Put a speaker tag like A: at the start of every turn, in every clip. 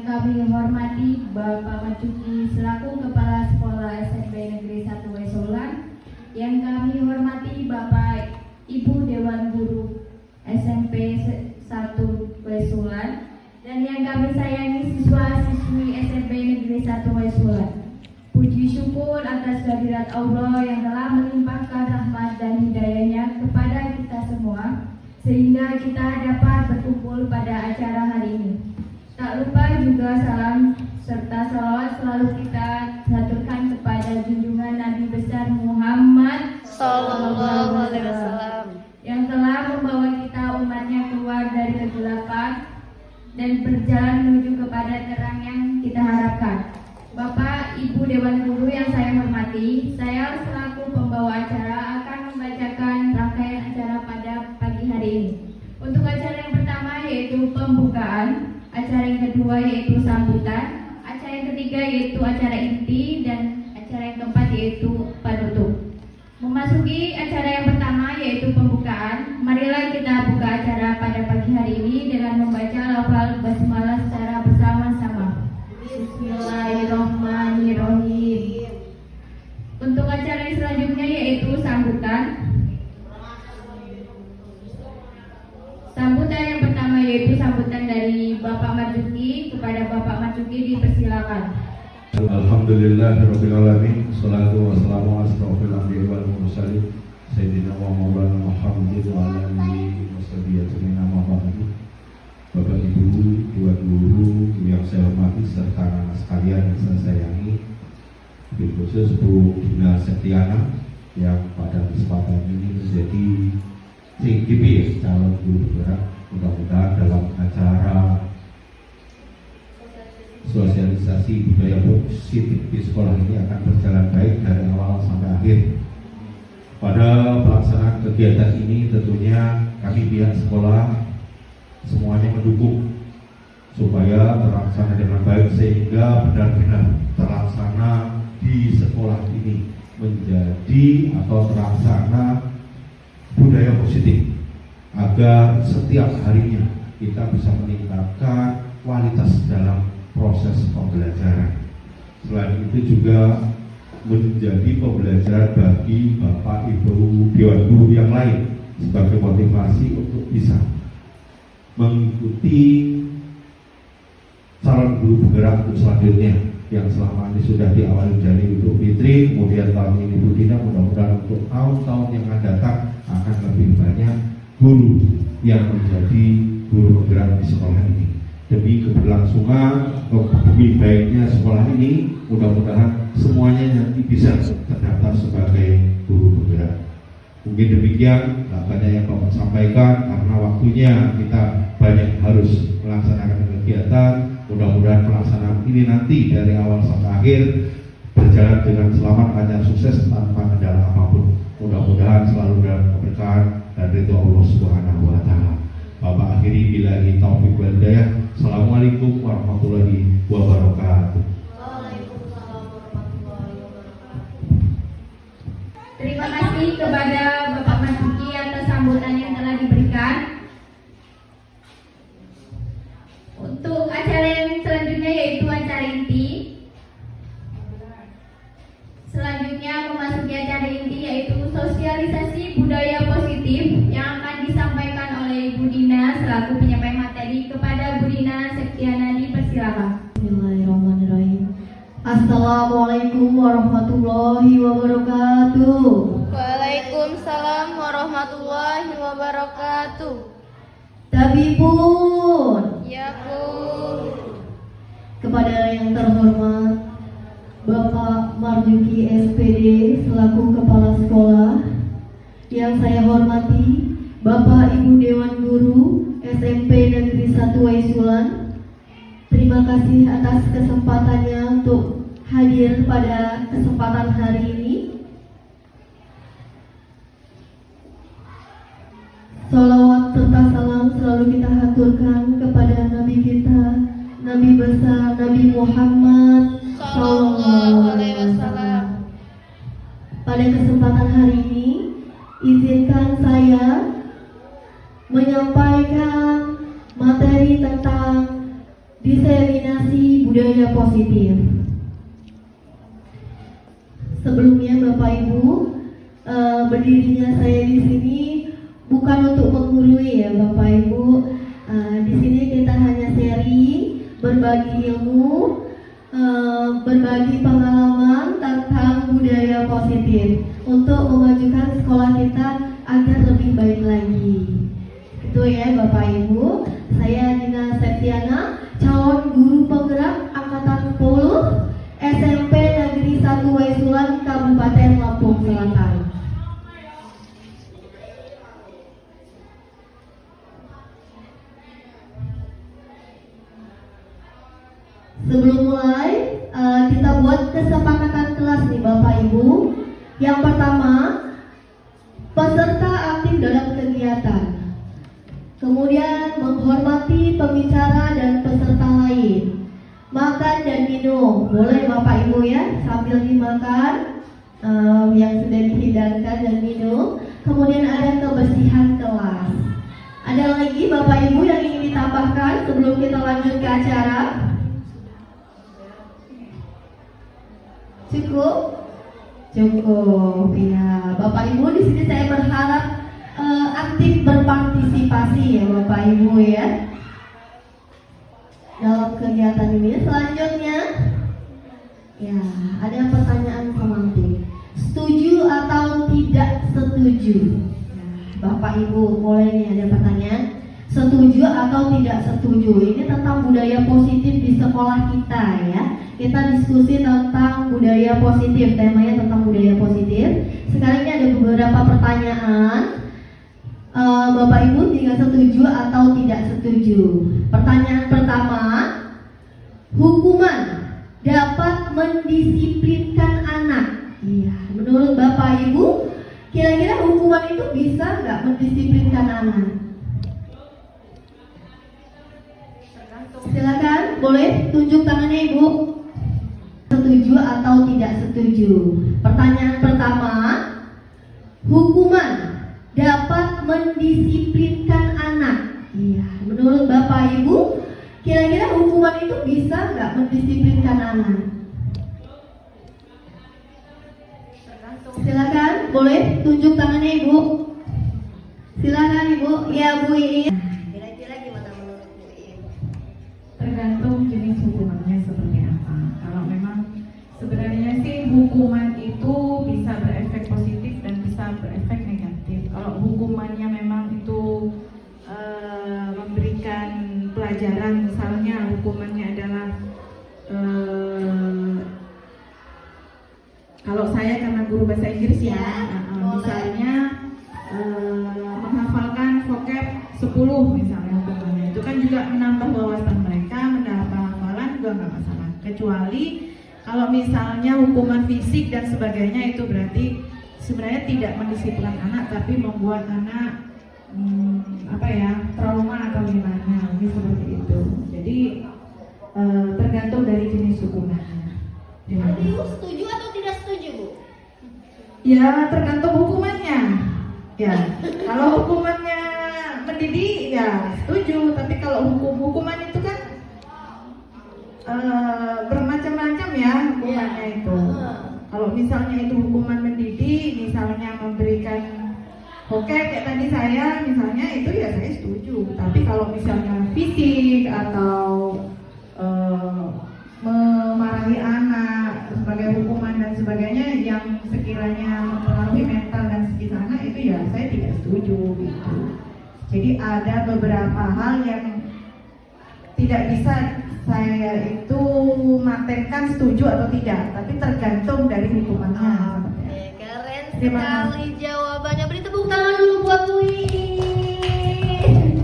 A: Yang kami hormati Bapak Macuki selaku Kepala Sekolah SMP Negeri 1 Wesolan. Yang kami hormati Bapak Ibu Dewan Guru SMP 1 Wesolan. Dan yang kami sayangi siswa-siswi SMP Negeri 1 Wesolan. Puji syukur atas kehadirat Allah yang telah melimpahkan rahmat dan hidayahnya kepada kita semua, sehingga kita dapat berkumpul pada acara hari ini. Tak lupa juga salam serta salawat selalu kita haturkan kepada junjungan Nabi besar Muhammad Sallallahu Alaihi Wasallam yang telah membawa kita umatnya keluar dari kegelapan dan berjalan menuju kepada terang yang kita harapkan. Bapak, Ibu Dewan Guru yang saya hormati, saya selaku pembawa acara akan membacakan rangkaian acara pada pagi hari ini. Untuk acara yang pertama yaitu pembukaan, acara yang kedua yaitu sambutan, acara yang ketiga yaitu acara inti, dan acara yang keempat yaitu penutup. Memasuki acara yang pertama yaitu pembukaan, marilah kita buka acara pada pagi hari ini dengan membaca lafal basmalah secara bersama-sama. Bismillahirrahmanirrahim. Untuk acara yang selanjutnya yaitu sambutan. Sambutan yang pertama yaitu sambutan dari Bapak Marzuki. Kepada Bapak Marzuki dipersilakan.
B: Alhamdulillahirabbil alamin. Shalatu wassalamu ala asrofil anbiya'i wal mursalin sayyidina wa maulana Muhammadin wa ala alihi washabihi ajmain. Amma ba'du. Bapak Ibu Dewan Guru yang saya hormati serta anak sekalian yang saya sayangi, lebih khusus Bu Dina Septiana yang pada kesempatan ini menjadi CGP calon guru bergerak. Mudah-mudahan dalam acara sosialisasi budaya positif di sekolah ini akan berjalan baik dari awal sampai akhir. Pada pelaksanaan kegiatan ini tentunya kami pihak sekolah semuanya mendukung supaya terlaksana dengan baik, sehingga benar-benar terlaksana di sekolah ini menjadi atau terlaksana budaya positif, agar setiap harinya kita bisa meningkatkan kualitas dalam proses pembelajaran. Selain itu juga menjadi pembelajaran bagi Bapak Ibu Dewan Guru yang lain sebagai motivasi untuk bisa mengikuti calon guru bergerak untuk selanjutnya, yang selama ini sudah diawali dari Ibu Fitri, kemudian tahun ini Bu Dina. Mudah-mudahan untuk tahun-tahun yang akan datang akan lebih banyak guru yang menjadi guru bergerak di sekolah ini. Demi keberlangsungan, demi baiknya sekolah ini, mudah-mudahan semuanya nanti bisa terdaftar sebagai guru bergerak. Mungkin demikian, banyak yang Bapak sampaikan karena waktunya kita banyak harus melaksanakan kegiatan. Mudah-mudahan pelaksanaan ini nanti dari awal sampai akhir berjalan dengan selamat, lancar, sukses tanpa kendala apapun. Mudah-mudahan selalu dalam keberkahan dan ridho Allah Subhanahu wa Ta'ala. Bapak akhiri billahi taufiq wal hidayah. Assalamualaikum warahmatullahi wabarakatuh.
A: Terima kasih kepada Bapak Marzuki atas sambutan yang telah diberikan. Untuk acara yang selanjutnya yaitu acara inti. Selanjutnya memasuki acara inti yaitu sosialisasi budaya positif yang akan disampaikan oleh Bu Dina selaku penyampai materi. Kepada Bu Dina Septiana dipersilakan.
C: Bismillahirrahmanirrahim. Assalamualaikum warahmatullahi wabarakatuh.
D: Waalaikumsalam warahmatullahi wabarakatuh.
C: Tabibun.
D: Ya Bu.
C: Kepada yang terhormat Bapak Marzuki SPD selaku Kepala Sekolah, yang saya hormati Bapak Ibu Dewan Guru SMP Negeri 1 Wesulan. Terima kasih atas kesempatannya untuk hadir pada kesempatan hari ini. Salawat serta salam selalu kita haturkan kepada Nabi kita, Nabi besar Nabi Muhammad Sallallahu Alaihi Wasallam. Pada kesempatan hari ini, izinkan saya menyampaikan materi tentang diseminasi budaya positif. Sebelumnya Bapak Ibu, berdirinya saya di sini bukan untuk menggurui ya Bapak Ibu. Di sini kita hanya sharing, berbagi ilmu, berbagi pengalaman tentang budaya positif untuk memajukan sekolah kita agar lebih baik lagi. Itu ya Bapak Ibu. Saya Dina Septiana, calon guru penggerak angkatan 10 SMP Negeri 1 Waisulan, Kabupaten Lampung Selatan. Sebelum mulai, kita buat kesepakatan kelas nih Bapak Ibu. Yang pertama, peserta aktif dalam kegiatan. Kemudian menghormati pembicara dan peserta lain. Makan dan minum, boleh Bapak Ibu ya, sambil dimakan yang sudah dihidangkan dan minum. Kemudian ada kebersihan kelas. Ada lagi Bapak Ibu yang ingin ditambahkan sebelum kita lanjut ke acara? Cukup? Cukup ya. Bapak Ibu, di sini saya berharap aktif berpartisipasi ya Bapak Ibu ya dalam kegiatan ini. Selanjutnya ya, ada pertanyaan semantik. Setuju atau tidak setuju? Bapak Ibu, boleh nih ada pertanyaan. Setuju atau tidak setuju? Ini tentang budaya positif di sekolah kita ya. Kita diskusi tentang budaya positif, temanya tentang budaya positif. Sekarang ini ada beberapa pertanyaan. Bapak Ibu tinggal setuju atau tidak setuju. Pertanyaan pertama, hukuman dapat mendisiplinkan anak. Iya, menurut Bapak Ibu, kira-kira hukuman itu bisa nggak mendisiplinkan anak? Silakan, boleh tunjuk tangannya Ibu. Setuju atau tidak setuju? Pertanyaan pertama, hukuman dapat mendisiplinkan anak. Iya, menurut Bapak Ibu, kira-kira hukuman itu bisa nggak mendisiplinkan anak? Silakan, boleh tunjuk tangannya Ibu. Silakan Ibu. Ya Bu Iin. Kira-kira gimana menurut Bu Iin?
A: Tergantung jenis hukumannya seperti apa. Kalau memang sebenarnya sih hukuman itu bisa berefek positif dan bisa berefek negatif. Kalau hukumannya memang itu memberikan pelajaran, misalnya hukumannya adalah kalau saya karena guru bahasa Inggris ya, misalnya menghafalkan vocab 10 misalnya hukumannya, itu kan juga menambah wawasan mereka, menambah hafalan juga nggak masalah. Kecuali kalau misalnya hukuman fisik dan sebagainya, itu berarti sebenarnya tidak mendisiplinkan anak tapi membuat anak trauma atau gimana, seperti itu. Jadi tergantung dari jenis hukumannya.
C: Ibu setuju atau tidak setuju Bu?
A: Ya tergantung hukumannya. Ya, kalau hukumannya mendidik ya setuju, tapi kalau hukuman itu kan bermacam-macam ya hukumannya itu. Kalau misalnya itu hukuman mendidik, misalnya memberikan kayak tadi saya misalnya, itu ya saya setuju. Tapi kalau misalnya fisik atau memarahi anak sebagai hukuman dan sebagainya yang sekiranya mempengaruhi mental dan psikis anak, itu ya saya tidak setuju gitu. Jadi ada beberapa hal yang tidak bisa saya itu matengkan setuju atau tidak, tapi tergantung dari hukumannya.
C: Keren sekali jawabannya. Beri tepuk tangan dulu buat Bu Iin.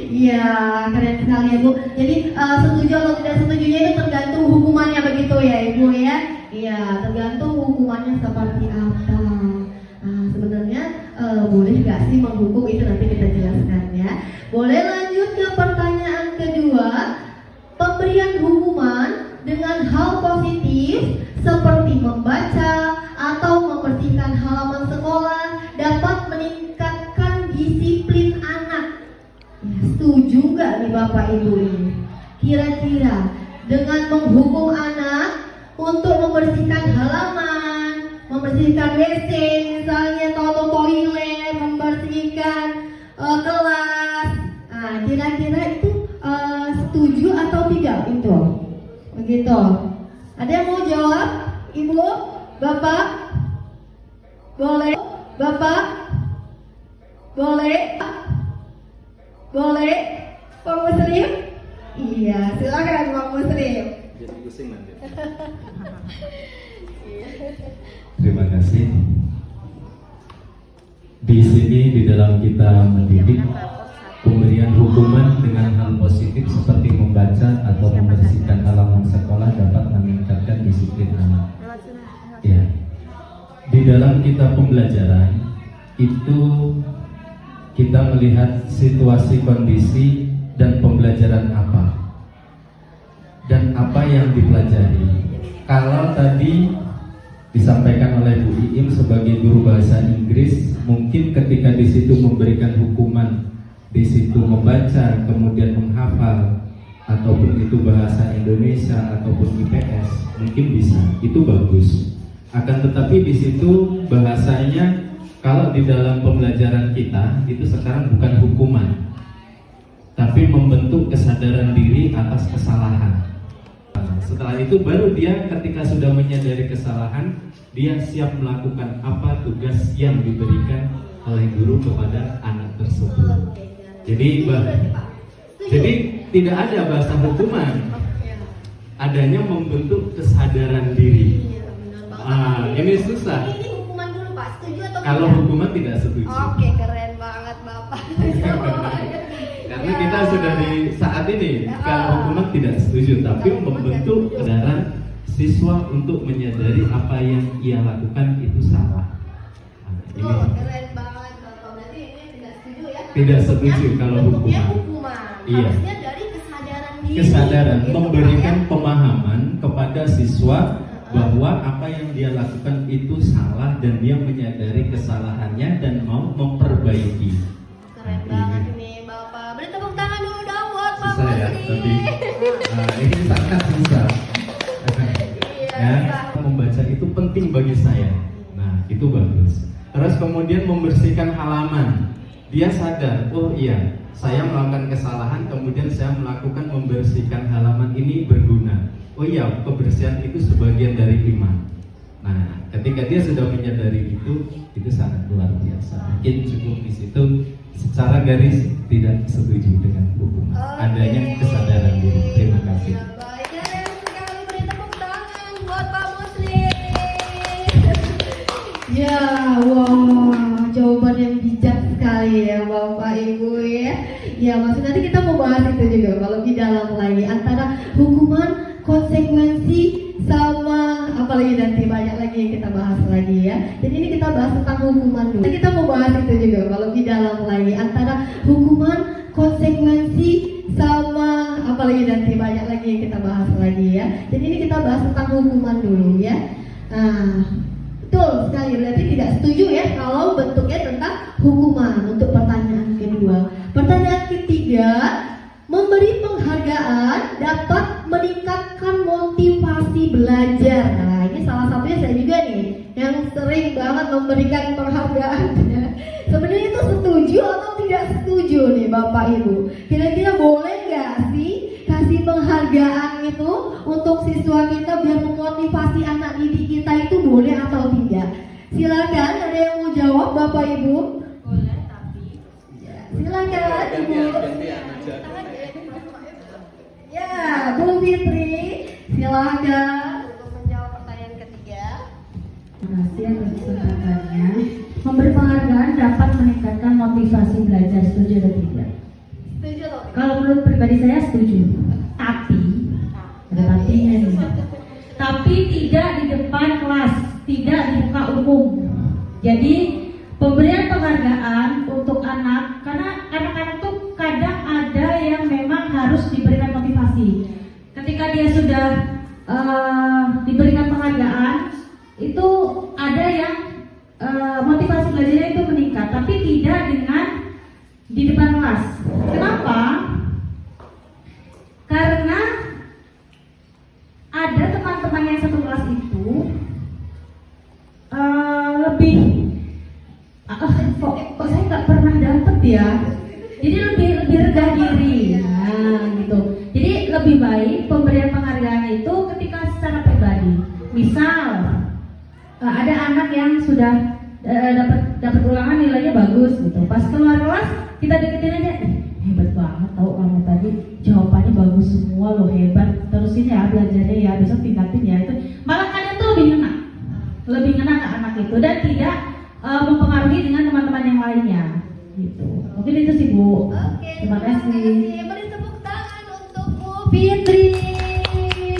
C: Iya, keren sekali ya Bu. Jadi setuju atau tidak setujunya itu tergantung hukumannya begitu ya Ibu ya. Iya, tergantung hukumannya seperti apa. Sebenarnya boleh nggak sih menghukum, itu nanti kita jelaskan ya. Boleh lanjut ke pertanyaan kedua. Pemberian hukuman dengan hal positif seperti membaca atau membersihkan halaman sekolah dapat meningkatkan disiplin anak. Ya, setuju nggak nih Bapak Ibu ini? Kira-kira dengan menghukum anak untuk membersihkan halaman, membersihkan WC misalnya, atau toilet, membersihkan kelas, nah kira-kira itu setuju atau tidak itu? Begitu. Ada yang mau jawab? Ibu? Bapak? Boleh? Bapak? Boleh? Boleh? Pak Muslim? Iya, silakan Pak Muslim.
B: Jadi pusing nanti. Terima kasih. Di sini di dalam kita mendidik, pemberian hukuman dengan hal positif seperti membaca atau membersihkan halaman sekolah dapat meningkatkan disiplin anak. Ya. Di dalam kita pembelajaran itu kita melihat situasi kondisi dan pembelajaran apa dan apa yang dipelajari. Kalau tadi disampaikan oleh Bu Iim sebagai guru bahasa Inggris, mungkin ketika di situ memberikan hukuman, di situ membaca, kemudian menghafal, ataupun itu bahasa Indonesia ataupun IPS, mungkin bisa, itu bagus. Akan tetapi di situ bahasanya, kalau di dalam pembelajaran kita itu sekarang bukan hukuman, tapi membentuk kesadaran diri atas kesalahan. Setelah itu baru dia ketika sudah menyadari kesalahan, dia siap melakukan apa tugas yang diberikan oleh guru kepada anak tersebut. Jadi tidak ada bahasa hukuman, adanya membentuk kesadaran diri. Ini susah.
C: Ini hukuman dulu Pak, setuju atau tidak?
B: Kalau hukuman tidak setuju.
C: Oke, keren banget Bapak.
B: Karena kita sudah di saat ini, kalau hukuman tidak setuju, tapi membentuk kesadaran siswa untuk menyadari apa yang ia lakukan itu salah. Ini
C: Keren banget Bapak. Berarti ini tidak setuju ya?
B: tidak setuju kalau
C: Bentuknya
B: hukuman.
C: hukuman.
B: Iya.
C: Harusnya dari kesadaran diri.
B: Kesadaran,
C: Gitu,
B: memberikan
C: Pak, ya?
B: pemahaman kepada siswa bahwa apa yang dia lakukan itu salah dan dia menyadari kesalahannya dan mau memperbaiki.
C: Keren banget ini Bapak. Beri tepuk tangan dulu dong buat Pak
B: Susah ya,
C: Muslim.
B: tapi ini sangat susah.
C: Iya,
B: Ya, membaca itu penting bagi saya. Nah, itu bagus. Terus kemudian membersihkan halaman. Dia sadar, oh iya, saya melakukan kesalahan, kemudian saya melakukan membersihkan halaman ini berguna. Oh iya, kebersihan itu sebagian dari iman. Nah, ketika dia sudah menyadari itu sangat luar biasa. Mungkin cukup di situ. Secara garis tidak setuju dengan hukuman. Adanya kesadaran diri. Terima kasih.
C: Baik, keren sekali. Beri tepuk tangan buat Pak Muslim. Ya, wow, jawaban yang bijak sekali ya Bapak Ibu ya. Ya, maksud nanti kita mau bahas itu juga kalau di dalam lagi antara hukuman, konsekuensi sama apalagi nanti banyak lagi yang kita bahas lagi ya. Jadi ini kita bahas tentang hukuman dulu. Nanti kita mau bahas itu juga kalau di dalam lagi antara hukuman, konsekuensi sama apalagi nanti banyak lagi yang kita bahas lagi ya. Jadi ini kita bahas tentang hukuman dulu ya. Nah, betul sekali, berarti tidak setuju ya kalau bentuknya tentang hukuman. Untuk pertanyaan kedua. Pertanyaan ketiga, memberi penghargaan dapat meningkatkan motivasi belajar. Nah, ini salah satunya saya juga nih yang sering banget memberikan penghargaan. Sebenarnya itu setuju atau tidak setuju nih Bapak Ibu? Kira-kira boleh nggak sih kasih penghargaan itu untuk siswa kita biar memotivasi anak didik kita, itu boleh atau tidak? Silakan, ada yang mau jawab Bapak Ibu?
A: Boleh, tapi
C: Silakan Ibu. Ya, Bu Fitri, silakan untuk menjawab pertanyaan ketiga.
A: Terima kasih atas kesempatannya. Memberi penghargaan dapat meningkatkan motivasi belajar, setuju atau tidak?
C: Setuju atau tidak?
A: Kalau menurut pribadi saya setuju. Tapi ada tapinya nih. Tapi tidak di depan kelas, tidak di muka umum. Jadi pemberian penghargaan untuk anak, karena anak-anak tuh kadang ada yang memang harus diberikan motivasi. Ketika dia sudah diberikan penghargaan, itu ada yang motivasi belajarnya itu meningkat, tapi tidak dengan di depan kelas. Kenapa? Karena
C: ya. Jadi lebih rendah diri. Nah, gitu. Jadi lebih baik pemberian penghargaan itu ketika secara pribadi. Misal ada anak yang sudah dapat ulangan nilainya bagus gitu. Pas keluar kelas kita deketin aja, hebat banget tahu kamu tadi jawabannya bagus semua loh, hebat. Terusin ya belajarnya ya, besok tingkatin ya. Itu malah kalian tuh lebih ngena ke anak itu dan tidak mempengaruhi dengan teman-teman yang lainnya gitu. Mungkin itu sih Bu.
D: Oke,
C: Terima kasih.
D: Beri tepuk tangan untuk Bu Fitri.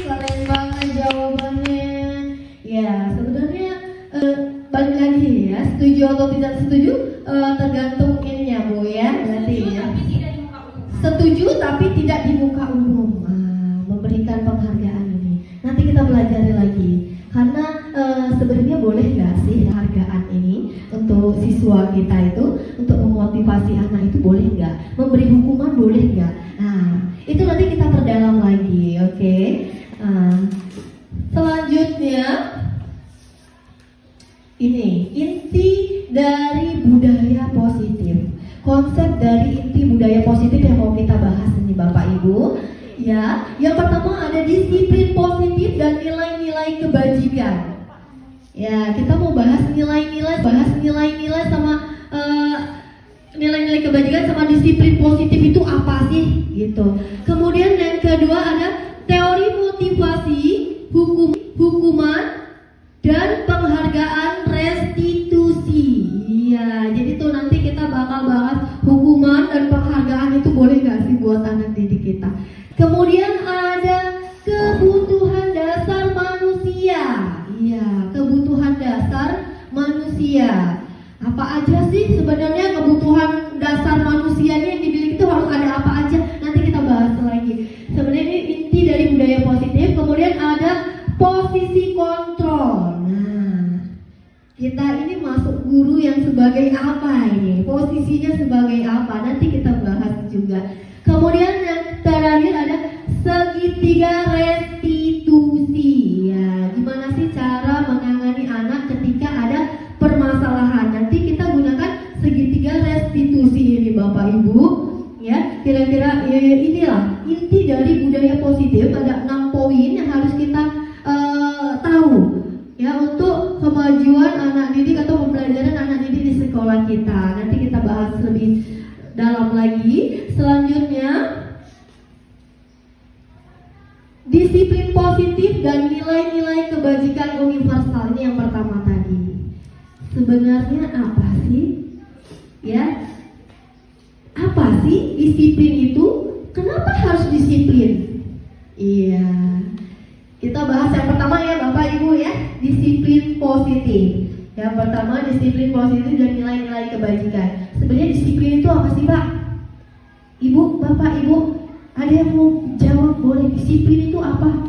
D: Keren banget jawabannya.
C: Ya, sebenarnya balik lagi ya, setuju atau tidak setuju tergantung ininya Bu ya, berarti ya. Setuju tapi tidak di muka umum. Memberikan penghargaan ini. Nanti kita pelajari lagi. Karena sebenarnya boleh nggak sih penghargaan ini untuk siswa kita itu, untuk memotivasi anak itu boleh nggak? Memberi hukuman boleh nggak? Nah, itu nanti kita perdalam lagi, oke? Selanjutnya ini inti dari budaya positif. Konsep dari inti budaya positif yang mau kita bahas ini Bapak Ibu. Ya, yang pertama ada disiplin positif dan nilai-nilai kebajikan. Ya, kita mau bahas nilai-nilai sama nilai-nilai kebajikan sama disiplin positif itu apa sih? Gitu. Kemudian yang kedua ada teori motivasi, hukuman dan penghargaan restitusi. Iya, jadi tuh nanti kita bakal bahas hukuman dan penghargaan itu boleh nggak sih buat anak didik kita. Kemudian ada kebutuhan dasar manusia. Iya, kebutuhan dasar manusia. Apa aja sih sebenarnya kebutuhan dasar manusia yang dimiliki itu harus ada apa aja? Nanti kita bahas lagi. Sebenarnya ini inti dari budaya positif. Kemudian ada posisi kontrol. Nah, kita ini masuk guru yang sebagai apa ini? Posisinya sebagai apa? Nanti kita bahas juga. Kemudian yang terakhir ada segitiga restitusi. Ya, gimana sih cara menangani anak ketika ada permasalahan? Nanti kita gunakan segitiga restitusi ini Bapak Ibu. Ya, kira-kira inilah inti dari budaya positif. Ada 6 poin yang harus kita tahu ya untuk kemajuan anak didik atau pembelajaran anak didik di sekolah kita. Nanti kita bahas lebih dalam lagi. Selanjutnya disiplin positif dan nilai-nilai kebajikan universal. Ini yang pertama tadi. Sebenarnya apa sih? Ya, apa sih disiplin itu? Kenapa harus disiplin? Iya, kita bahas yang pertama ya Bapak Ibu ya, disiplin positif. Yang pertama disiplin positif dan nilai-nilai kebajikan. Sebenarnya disiplin itu apa sih Pak? Ibu, Bapak, Ibu, ada yang mau jawab boleh? Disiplin itu apa?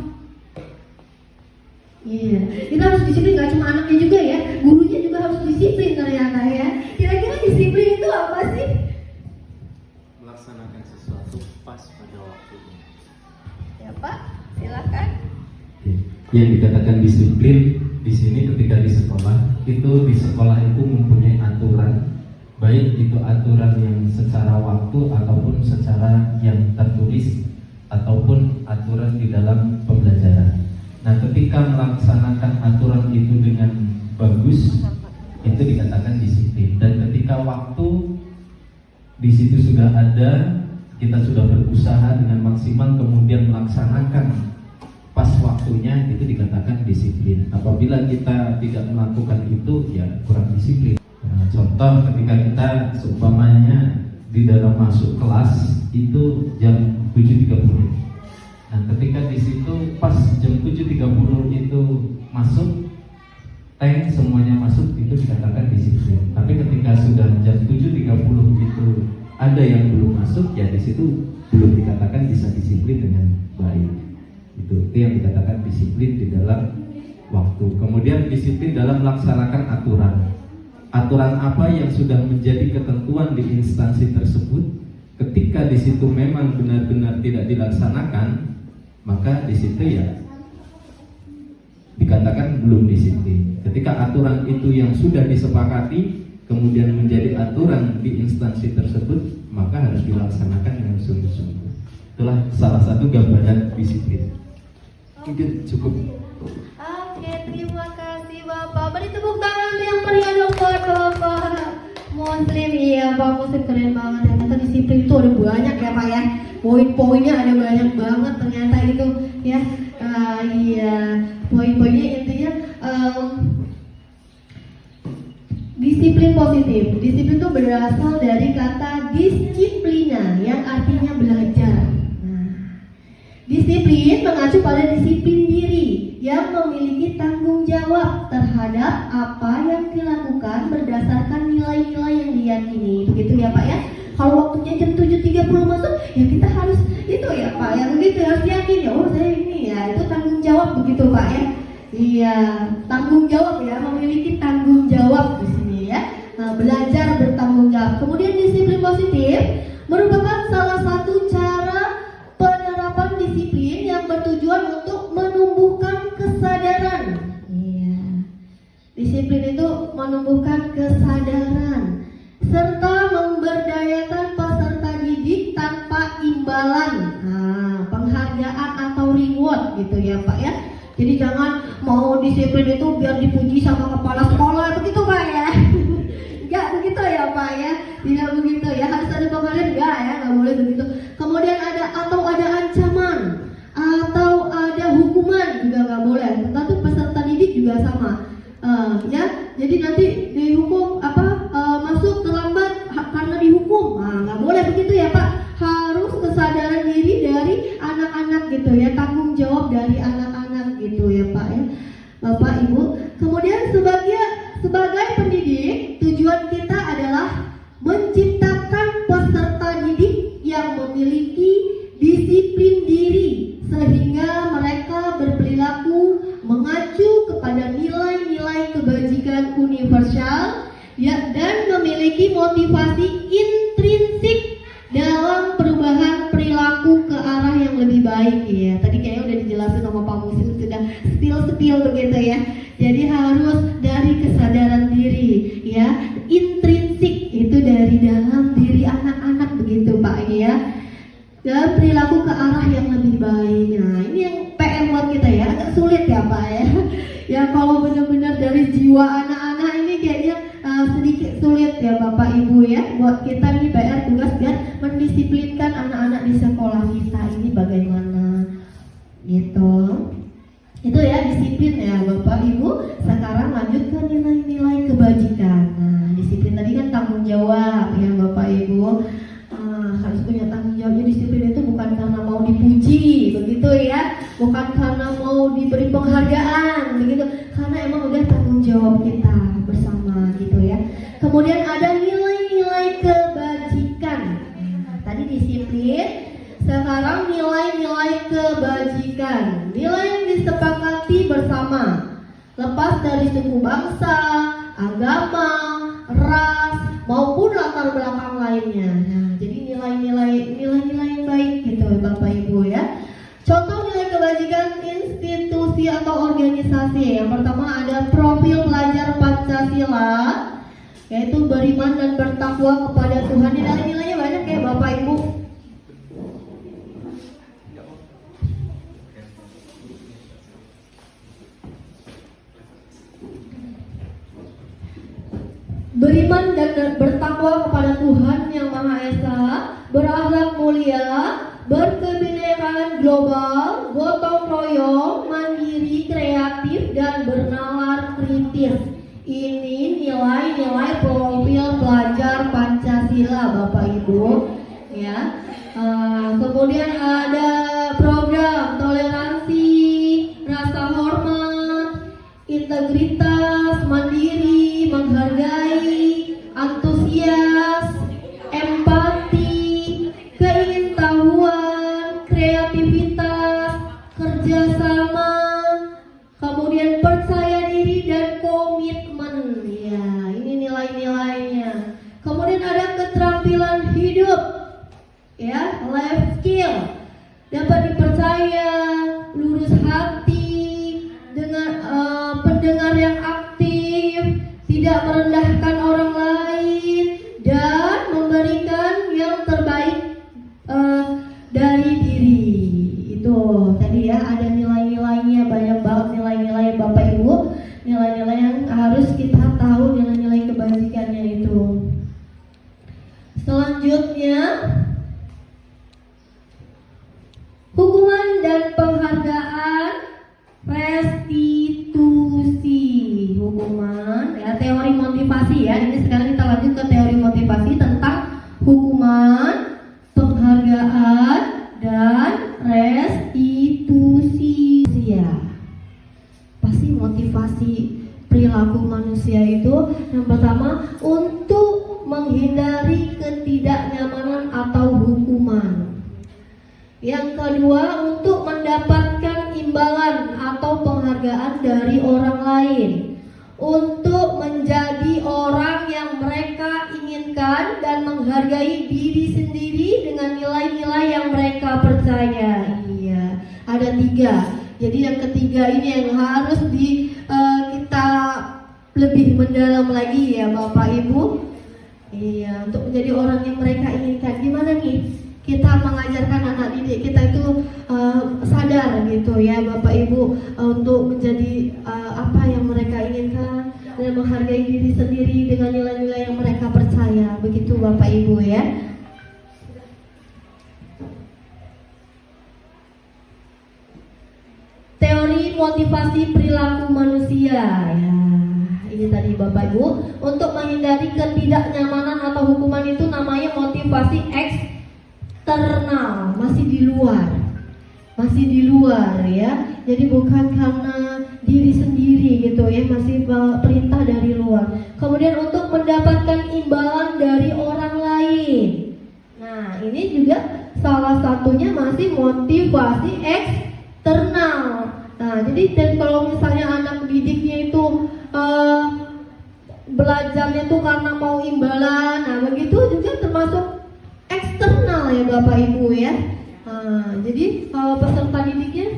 C: Iya, kita harus disiplin, gak cuma anaknya juga ya, gurunya juga harus disiplin ternyata ya. Kira-kira disiplin itu apa sih?
E: Melaksanakan sesuatu pas pada waktunya.
D: Ya Pak, silakan.
E: Yang dikatakan disiplin di sini ketika di sekolah itu mempunyai aturan, baik itu aturan yang secara waktu ataupun secara yang tertulis ataupun aturan di dalam pembelajaran. Nah, ketika melaksanakan aturan itu dengan bagus itu dikatakan disiplin. Dan ketika waktu di situ sudah ada, kita sudah berusaha dengan maksimal kemudian melaksanakan pas waktunya, itu dikatakan disiplin. Apabila kita tidak melakukan itu, ya kurang disiplin. Nah, contoh ketika kita seumpamanya di dalam masuk kelas itu jam 7.30. Nah, ketika di situ pas jam 7.30 itu masuk, tank semuanya masuk, itu dikatakan disiplin. Tapi ketika sudah jam 7.30 itu ada yang belum masuk, ya di situ belum dikatakan bisa disiplin dengan baik. Itu yang dikatakan disiplin di dalam waktu. Kemudian disiplin dalam melaksanakan aturan. Aturan apa yang sudah menjadi ketentuan di instansi tersebut, ketika di situ memang benar-benar tidak dilaksanakan, maka di situ ya dikatakan belum disiplin. Ketika aturan itu yang sudah disepakati kemudian menjadi aturan di instansi tersebut, maka harus dilaksanakan dengan sungguh-sungguh. Itulah salah satu gambaran disiplin. Mungkin cukup.
C: Oke, terima kasih Bapak. Beri tepuk tangan yang meriah dong buat Bapak Muslim. Iya, Bapak Muslim keren banget. Ternyata disiplin itu ada banyak ya Pak ya. Poin-poinnya ada banyak banget ternyata itu ya. Iya, poin-poinnya intinya disiplin positif. Disiplin itu berasal dari kata disiplina yang artinya belajar. Disiplin mengacu pada disiplin diri yang memiliki tanggung jawab terhadap apa yang dilakukan berdasarkan nilai-nilai yang diyakini. Begitu ya Pak ya. Kalau waktunya jam 7.30 masuk, ya kita harus itu ya Pak ya. Begitu harus yakin ya. Oh saya ini ya, itu tanggung jawab begitu Pak ya. Iya, tanggung jawab ya, memiliki tanggung jawab di sini ya. Nah, belajar bertanggung jawab. Kemudian disiplin positif merupakan salah satu cara penerapan disiplin yang bertujuan untuk menumbuhkan kesadaran. Iya. Disiplin itu menumbuhkan kesadaran serta memberdayakan peserta didik tanpa imbalan. Nah, penghargaan atau reward gitu ya Pak ya. Jadi jangan mau disiplin itu biar dipuji sama kepala sekolah begitu Pak ya. Enggak begitu ya Pak ya. Tidak begitu ya. Harus ada penghargaan enggak ya, enggak boleh begitu. Kemudian ada ancaman atau ada hukuman juga enggak boleh. Tentu peserta didik juga sama. Ya, jadi nanti dihukum masuk terlambat karena dihukum. Nah, nggak boleh begitu ya Pak. Harus kesadaran diri dari anak-anak gitu ya, tanggung jawab dari anak-anak gitu ya Pak ya, Bapak Ibu. Kemudian sebagai pendidik, tujuan kita adalah menciptakan peserta didik yang memiliki disiplin diri sehingga mereka berperilaku mengacu kepada nilai-nilai kebajikan universal ya, dan memiliki motivasi intrinsik dalam perubahan perilaku ke arah yang lebih baik ya. Tadi kayaknya udah dijelasin sama Pak Muslim, sudah spill begitu ya. Jadi harus dari kesadaran diri ya, intrinsik itu dari dalam diri anak-anak begitu Pak ya. Dan perilaku ke arah yang lebih baik. Nah, ini yang PR buat kita ya, agak sulit ya Pak ya. Ya kalau benar-benar dari jiwa anak-anak ini kayaknya sedikit sulit ya Bapak Ibu ya. Buat kita nih PR tugas biar mendisiplinkan anak-anak di sekolah kita ini bagaimana gitu. Itu ya disiplin ya Bapak Ibu. Sekarang lanjut ke nilai-nilai kebajikan. Nah, disiplin tadi kan tanggung jawab ya Bapak Ibu. Harus punya tanggung jawab. Disiplin itu bukan karena mau dipuji begitu ya, bukan karena mau diberi penghargaan begitu, karena emang udah tanggung jawab kita bersama gitu ya. Kemudian ada nilai-nilai kebajikan. Tadi disiplin, sekarang nilai-nilai kebajikan, nilai yang disepakati bersama, lepas dari suku bangsa, agama, ras maupun latar belakang lainnya. Nah, jadi nilai-nilai yang baik gitu Bapak Ibu ya. Contoh nilai kebajikan institusi atau organisasi. Yang pertama ada profil pelajar Pancasila, yaitu beriman dan bertakwa kepada Tuhan. Nilai-nilainya banyak ya Bapak Ibu. Beriman dan bertakwa kepada Tuhan Yang Maha Esa, berakhlak mulia, berkebinekaan global, gotong royong, mandiri, kreatif, dan bernalar kritis. Ini nilai-nilai profil pelajar Pancasila Bapak Ibu ya. Kemudian ada program toleransi, rasa hormat, integritas, mandiri, menghargai, antusias, empati, keingintahuan, kreativitas, kerjasama, kemudian percaya diri dan komitmen. Ya, ini nilai-nilainya. Kemudian ada keterampilan hidup, ya, life skill, dapat dipercaya, lurus hati, dengan pendengar yang aktif, tidak merendahkan orang lain. Selanjutnya, hukuman dan penghargaan restitusi. Hukuman, ya, teori motivasi ya. Ini sekarang kita lanjut ke teori motivasi tentang hukuman, penghargaan, dan restitusi. Ya, pasti motivasi perilaku manusia itu yang pertama untuk menghindari ketidaknyamanan atau hukuman. Yang kedua untuk mendapatkan imbalan atau penghargaan dari orang lain, untuk menjadi orang yang mereka inginkan dan menghargai diri sendiri dengan nilai-nilai yang mereka percaya. Iya, ada 3. Jadi yang ketiga ini yang harus kita lebih mendalam lagi ya Bapak Ibu. Iya, untuk menjadi orang yang mereka inginkan. Gimana nih kita mengajarkan anak didik kita itu sadar gitu ya Bapak Ibu, untuk menjadi apa yang mereka inginkan dan menghargai diri sendiri dengan nilai-nilai yang mereka percaya. Begitu Bapak Ibu ya. Teori motivasi perilaku manusia ya. Ini tadi Bapak Ibu, untuk menghindari ketidaknyamanan atau hukuman itu namanya motivasi eksternal, masih di luar ya. Jadi bukan karena diri sendiri gitu ya, masih perintah dari luar. Kemudian untuk mendapatkan imbalan dari orang lain. Nah, ini juga salah satunya masih motivasi eksternal. Nah, jadi kalau misalnya anak didiknya itu belajarnya tuh karena mau imbalan, nah begitu juga termasuk eksternal ya Bapak Ibu ya. Jadi peserta didiknya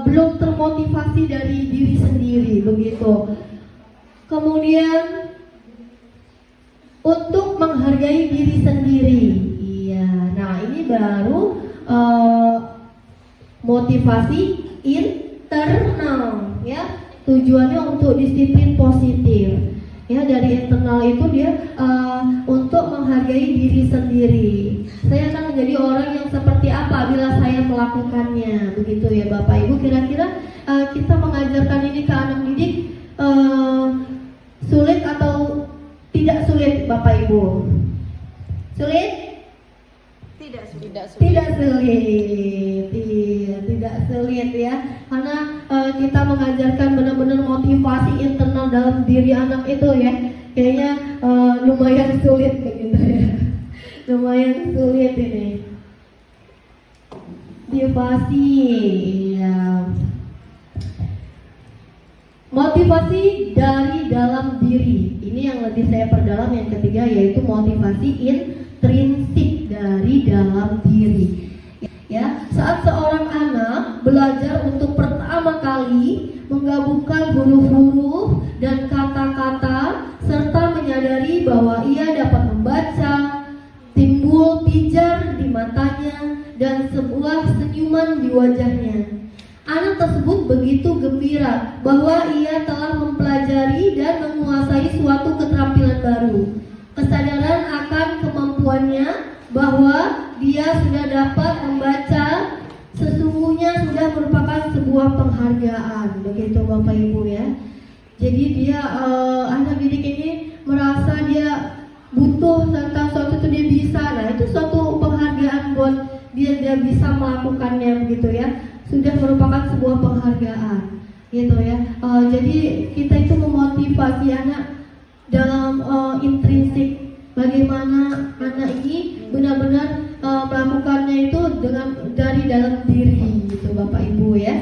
C: belum termotivasi dari diri sendiri begitu. Kemudian untuk menghargai diri sendiri, iya. Nah ini baru motivasi internal ya, tujuannya untuk disiplin positif ya. Dari internal itu dia untuk menghargai diri sendiri. Saya akan menjadi orang yang seperti apa bila saya melakukannya, begitu ya Bapak Ibu. Kira-kira kita mengajarkan ini ke anak didik sulit atau tidak sulit Bapak Ibu? Sulit? Tidak sulit ya, karena kita mengajarkan benar-benar motivasi internal dalam diri anak itu ya, kayaknya lumayan sulit begitu ya, lumayan sulit ini. Motivasi ya, motivasi dari dalam diri. Ini yang lebih saya perdalam yang ketiga, yaitu motivasi intrinsik dari dalam diri. Ya, saat seorang anak belajar untuk pertama kali menggabungkan huruf-huruf dan kata-kata serta menyadari bahwa ia dapat membaca, timbul pijar di matanya dan sebuah senyuman di wajahnya. Anak tersebut begitu gembira bahwa ia telah mempelajari dan menguasai suatu keterampilan baru. Kesadaran akan kemampuannya bahwa dia sudah dapat membaca sesungguhnya sudah merupakan sebuah penghargaan, begitu Bapak Ibu ya. Jadi dia anak didik ini merasa dia butuh tentang suatu itu dia bisa. Nah itu suatu penghargaan buat dia bisa melakukannya begitu ya. Sudah merupakan sebuah penghargaan gitu ya. Jadi kita itu memotivasi anak dalam intrinsik, bagaimana anak ini benar-benar melakukannya itu dari dalam diri gitu Bapak Ibu ya,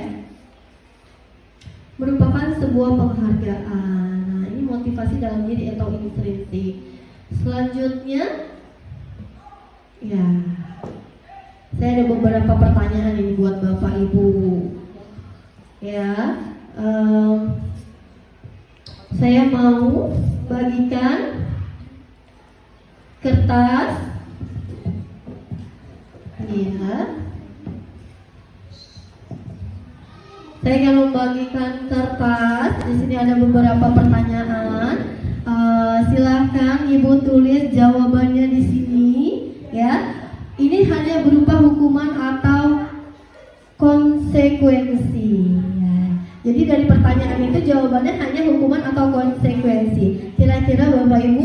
C: merupakan sebuah penghargaan. Nah ini motivasi dalam diri atau intrinsik. Selanjutnya ya, saya ada beberapa pertanyaan ini buat Bapak Ibu ya. Saya mau bagikan kertas ya. Saya akan membagikan kertas. Di sini ada beberapa pertanyaan Silahkan Ibu tulis jawabannya di sini ya. Ini hanya berupa hukuman atau konsekuensi ya. Jadi dari pertanyaan itu jawabannya hanya hukuman atau konsekuensi. Kira-kira Bapak Ibu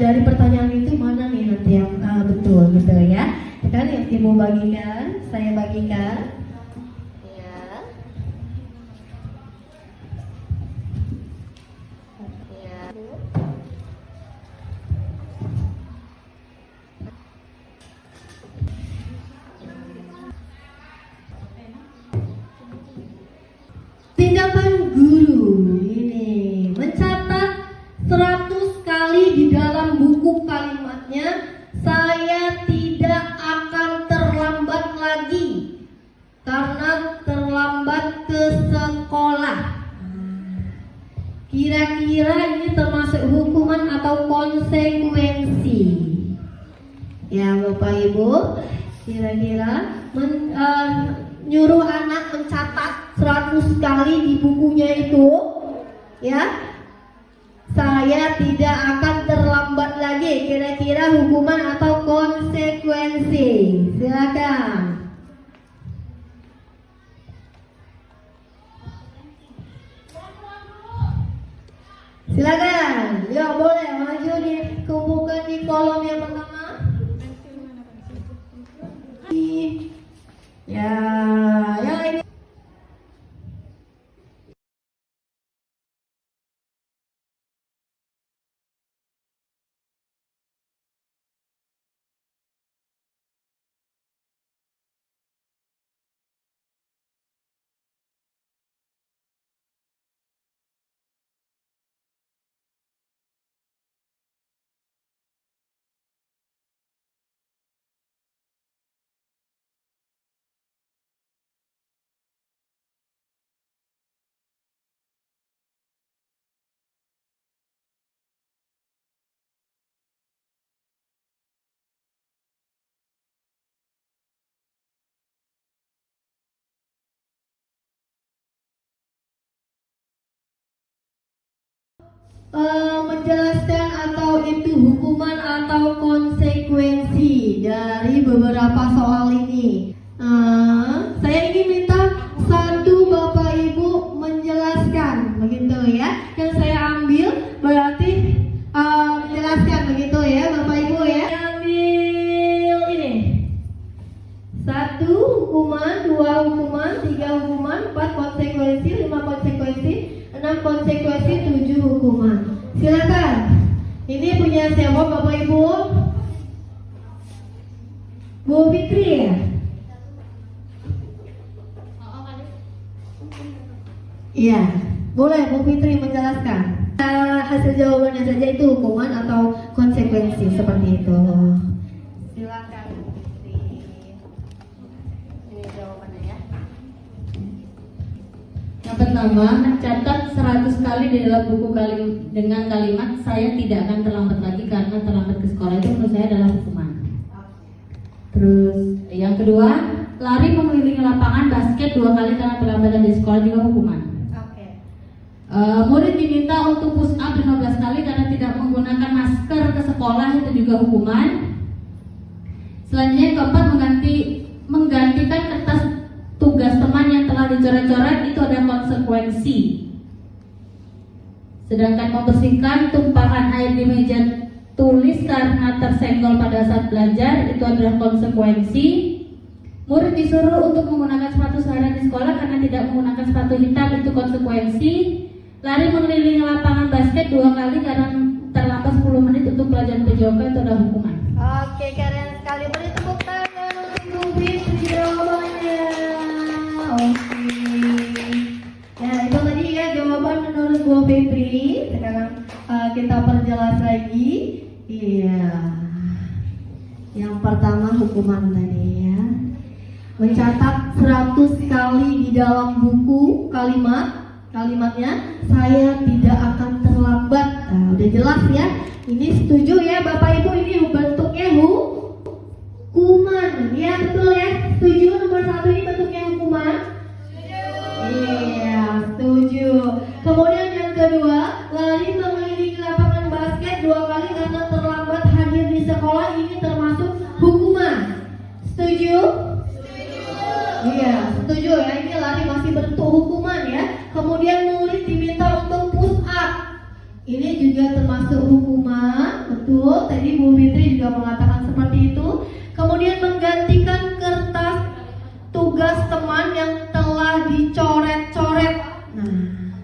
C: dari pertanyaan itu mana nih nanti yang betul gitu ya. Kan yang Ibu bagikan, saya bagikan. Ya. Ya. Tindakan guru ini mencatat 100 kali di dalam buku kalimatnya, saya tidak akan terlambat lagi karena terlambat ke sekolah. Kira-kira ini termasuk hukuman atau konsekuensi? Ya Bapak Ibu, kira-kira nyuruh anak mencatat 100 kali di bukunya itu ya, saya tidak akan terlambat lagi, kira-kira hukuman atau konsekuensi? Silakan. Silakan, ya boleh maju dikumpulkan di kolom yang pertama. Ya, yang ini. Menjelaskan atau itu hukuman atau konsekuensi dari beberapa soal ini. Saya ingin minta satu Bapak Ibu menjelaskan, begitu ya. Yang saya ambil berarti menjelaskan, begitu ya Bapak Ibu ya. Ambil ini 1 hukuman, 2 hukuman, 3 hukuman, 4 konsekuensi, 5 konsekuensi, 6 konsekuensi, 7 hukuman. Silakan. Ini punya siapa Bapak Ibu? Bu Fitri ya? Iya, boleh Bu Fitri menjelaskan. Hasil jawabannya saja itu hukuman atau konsekuensi seperti itu. Silakan Bu Fitri. Ini jawabannya ya.
A: Yang pertama, mencatat 100 kali di dalam buku dengan kalimat saya tidak akan terlambat lagi karena terlambat ke sekolah, itu menurut saya adalah hukuman. Terus yang kedua, lari mengelilingi lapangan basket 2 kali karena terlambatan di sekolah juga hukuman. Murid diminta untuk push up 15 kali karena tidak menggunakan masker ke sekolah, itu juga hukuman. Selanjutnya yang keempat, menggantikan kertas tugas teman yang telah dicoret-coret, itu ada konsekuensi. Sedangkan membersihkan tumpahan air di meja tulis karena tersenggol pada saat belajar, itu adalah konsekuensi. Murid disuruh untuk menggunakan sepatu seharian di sekolah karena tidak menggunakan sepatu hitam, itu konsekuensi. Lari mengelilingi lapangan basket 2 kali karena terlambat 10 menit untuk pelajaran PJOK, itu adalah hukuman.
C: Oke, keren sekali. Beri tepuk tangan untuk Bu Fitri jawabannya. Oke. Ya, itu tadi ya jawaban menurut Bu Fitri. Sekarang kita perjelas lagi. Iya. Yang pertama hukuman tadi ya. Mencatat 100 kali di dalam buku kalimatnya saya tidak akan terlambat. Nah, udah jelas ya. Ini setuju ya Bapak Ibu, ini bentuknya hukuman. Ya betul ya. Setuju nomor 1 ini bentuknya hukuman? Iya, setuju. Kemudian yang kedua, lari mengelilingi lapangan basket sekolah ini termasuk hukuman. Setuju? Iya, setuju ya. Ini lari masih bentuk hukuman ya. Kemudian murid diminta untuk push up. Ini juga termasuk hukuman, betul. Tadi Bu Fitri juga mengatakan seperti itu. Kemudian menggantikan kertas tugas teman yang telah dicoret-coret. Nah,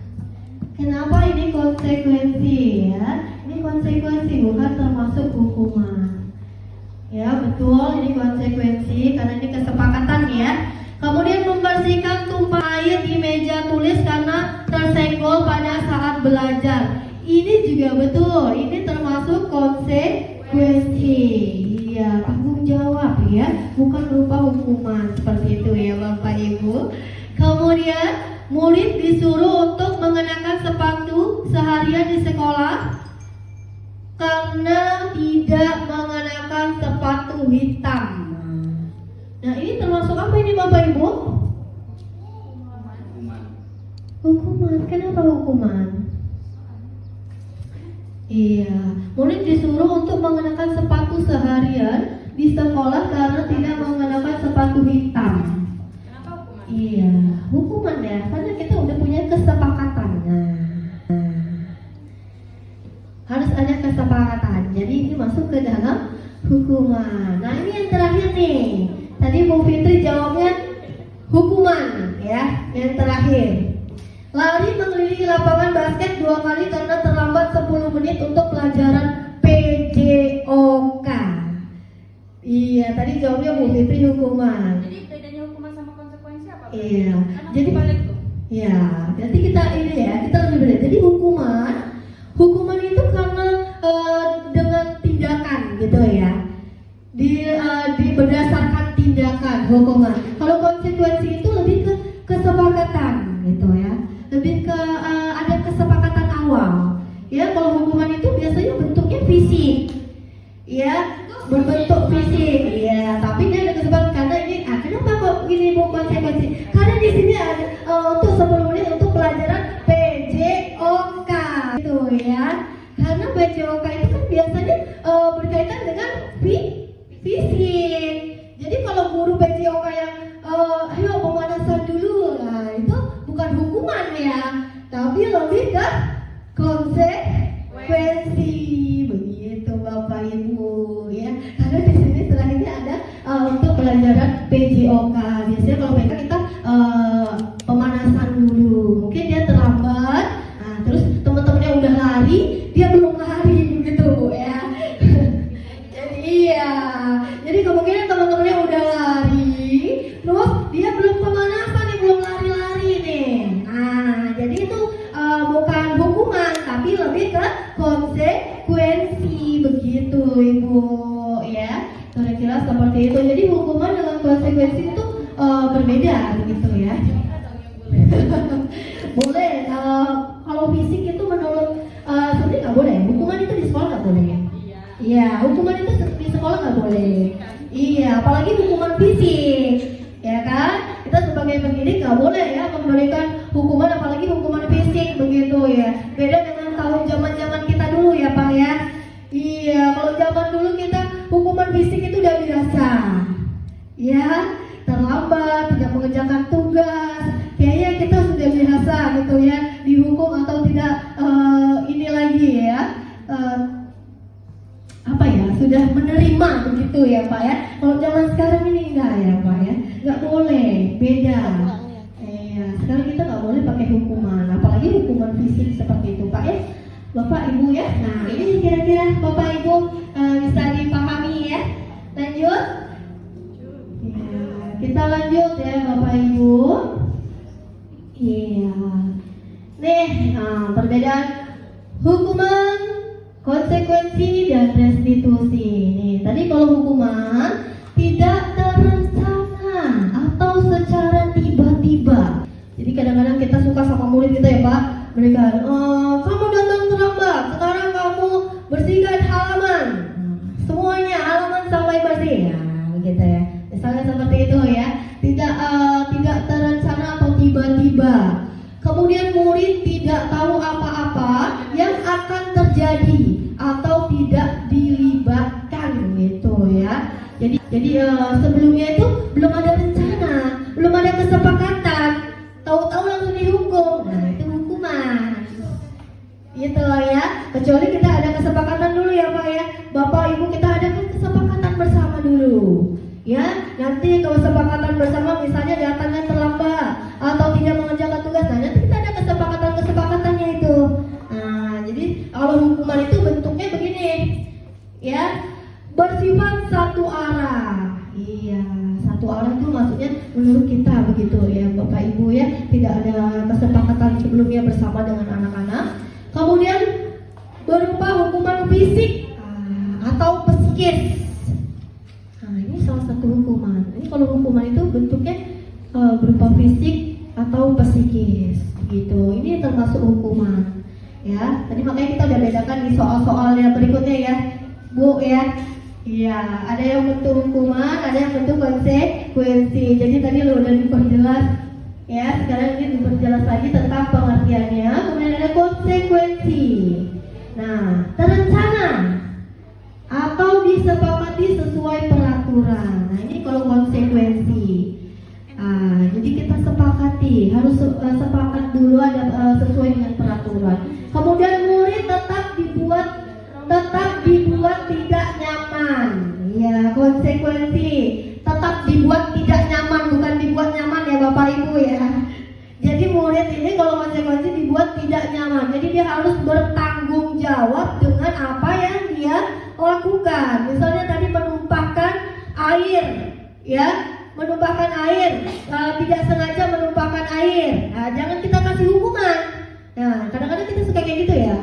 C: kenapa ini konsekuensi ya? Ini konsekuensi bukan termasuk hukuman. Ya betul, ini konsekuensi karena ini kesepakatan ya. Kemudian membersihkan tumpahan air di meja tulis karena tersenggol pada saat belajar. Ini juga betul, ini termasuk konsekuensi. Iya, tanggung jawab ya, bukan berupa hukuman seperti itu ya Bapak Ibu. Kemudian murid disuruh untuk mengenakan sepatu seharian di sekolah karena tidak mengenakan sepatu hitam. Nah ini termasuk apa ini Bapak Ibu? Hukuman. Kenapa hukuman? Iya, murid disuruh untuk mengenakan sepatu seharian di sekolah karena tidak mengenakan sepatu hitam.
A: Kenapa hukuman?
C: Iya, hukuman ya, karena kita udah punya kesepakatan. Harus ada kesepakatan. Jadi ini masuk ke dalam hukuman. Nah ini yang terakhir nih. Tadi Bu Fitri jawabnya hukuman ya. Yang terakhir, lari mengelilingi lapangan basket 2 kali karena terlambat 10 menit untuk pelajaran PJOK. Iya, tadi jawabnya Bu Fitri hukuman.
A: Jadi bedanya hukuman sama konsekuensi apa?
C: Iya,
A: Karena
C: jadi
A: balik tuh.
C: ya, nanti kita ini ya, kita lebih beda. Jadi hukuman itu karena dengan tindakan gitu ya. Di berdasarkan tindakan hukuman. Kalau konsekuensi itu lebih ke kesepakatan gitu ya. Lebih ke ada kesepakatan awal. Ya, kalau hukuman itu biasanya bentuknya fisik. Ya, berbentuk fisik. Ya, tapi dia ada kesempatan karena ini kenapa kok ini Bu konsekuensi? Karena di sini ada untuk 10 menit untuk pelajaran PJOK gitu ya. Karena PJOK itu kan biasanya berkaitan dengan fisik. Jadi kalau guru PJOK yang ayo pemanasan dulu, nah itu bukan hukuman ya, tapi lebih ke konsekuensi begitu Bapak Ibu ya. Karena di sini setelahnya ada untuk pelajaran PJOK. Biasanya kalau mereka kita pemanasan dulu, mungkin dia terlambat, nah, terus teman-temannya udah lari, dia belum lari begitu ya. Iya, jadi kemungkinan teman-temannya udah lari, terus dia belum pemanasan nih, belum lari-lari nih. Nah, jadi itu bukan hukuman, tapi lebih ke konsekuensi begitu Ibu, ya. Kira-kira seperti itu. Jadi hukuman dengan konsekuensi itu berbeda begitu ya. Boleh, kalau fisik itu menurut sebenarnya nggak boleh. Hukuman itu di sekolah nggak boleh. Iya, hukuman itu di sekolah nggak boleh. Iya, apalagi hukuman fisik, ya kan? Kita sebagai pendidik nggak boleh ya memberikan hukuman, apalagi hukuman fisik begitu ya. Beda dengan tahun zaman kita dulu ya Pak ya. Iya, kalau zaman dulu kita hukuman fisik itu udah biasa. Ya, terlambat, tidak mengerjakan tugas, kayaknya kita sudah biasa gitu ya dihukum atau tidak ini lagi ya. Apa ya, sudah menerima begitu ya Pak ya. Kalau zaman sekarang ini enggak ya Pak ya, nggak boleh, beda. Sekarang kita nggak boleh pakai hukuman, apalagi hukuman fisik seperti itu Pak ya, Bapak Ibu ya. Nah ini kira-kira Bapak Ibu bisa dipahami ya. Lanjut ya, kita lanjut ya Bapak Ibu. Iya, nih perbedaan hukuman, konsekuensi dan restitusi. Nih, tadi kalau hukuman tidak terencana atau secara tiba-tiba. Jadi kadang-kadang kita suka sama murid kita ya Pak. Mereka, kamu datang terlambat, sekarang kamu bersihkan halaman. Semuanya halaman sampai bersih. Nah, begitu ya. Misalnya seperti itu ya. Tidak terencana atau tiba-tiba. Kemudian murid tidak tahu apa-apa yang akan terjadi atau tidak gitu ya. Jadi sebelumnya itu belum ada rencana, belum ada kesepakatan, tahu-tahu langsung dihukum. Nah, itu hukuman. Gitu ya. Kecuali kita ada kesepakatan dulu ya Pak ya. Bapak Ibu kita ada kesepakatan bersama dulu. Ya, nanti kalau kesepakatan bersama misalnya datangnya terlambat atau tidak mengerjakan tugas, nah nanti kita ada kesepakatannya itu. Nah, jadi kalau hukuman itu bentuknya begini, ya, bersifat satu arah. Iya, satu arah itu maksudnya menurut kita begitu ya Bapak Ibu ya, tidak ada kesepakatan sebelumnya bersama dengan anak-anak. Kemudian berupa hukuman fisik atau psikis. Nah, ini salah satu hukuman. Ini kalau hukuman itu bentuknya berupa fisik atau psikis, gitu. Ini termasuk hukuman, ya. Tadi makanya kita udah bedakan di soal-soal yang berikutnya ya, Bu ya. Iya, ada yang bentuk hukuman, ada yang bentuk konsekuensi. Jadi tadi lo udah diperjelas, ya. Sekarang ini diperjelas lagi tentang pengertiannya. Kemudian ada konsekuensi. Nah, terencana atau disepakati sesuai peraturan. Nah, ini kalau konsekuensi. Jadi kita sepakati, harus sepakat dulu ada sesuai dengan peraturan. Kemudian murid tetap dibuat tidak nyaman. Ya, konsekuensi tetap dibuat tidak nyaman, bukan dibuat nyaman ya Bapak Ibu ya. Jadi murid ini kalau konsekuensi dibuat tidak nyaman. Jadi dia harus bertanggung jawab dengan apa yang dia lakukan. Misalnya tadi menumpahkan air, ya, menumpahkan air, tidak sengaja menumpahkan air. Nah, jangan kita kasih hukuman. Nah, kadang-kadang kita suka kayak gitu ya.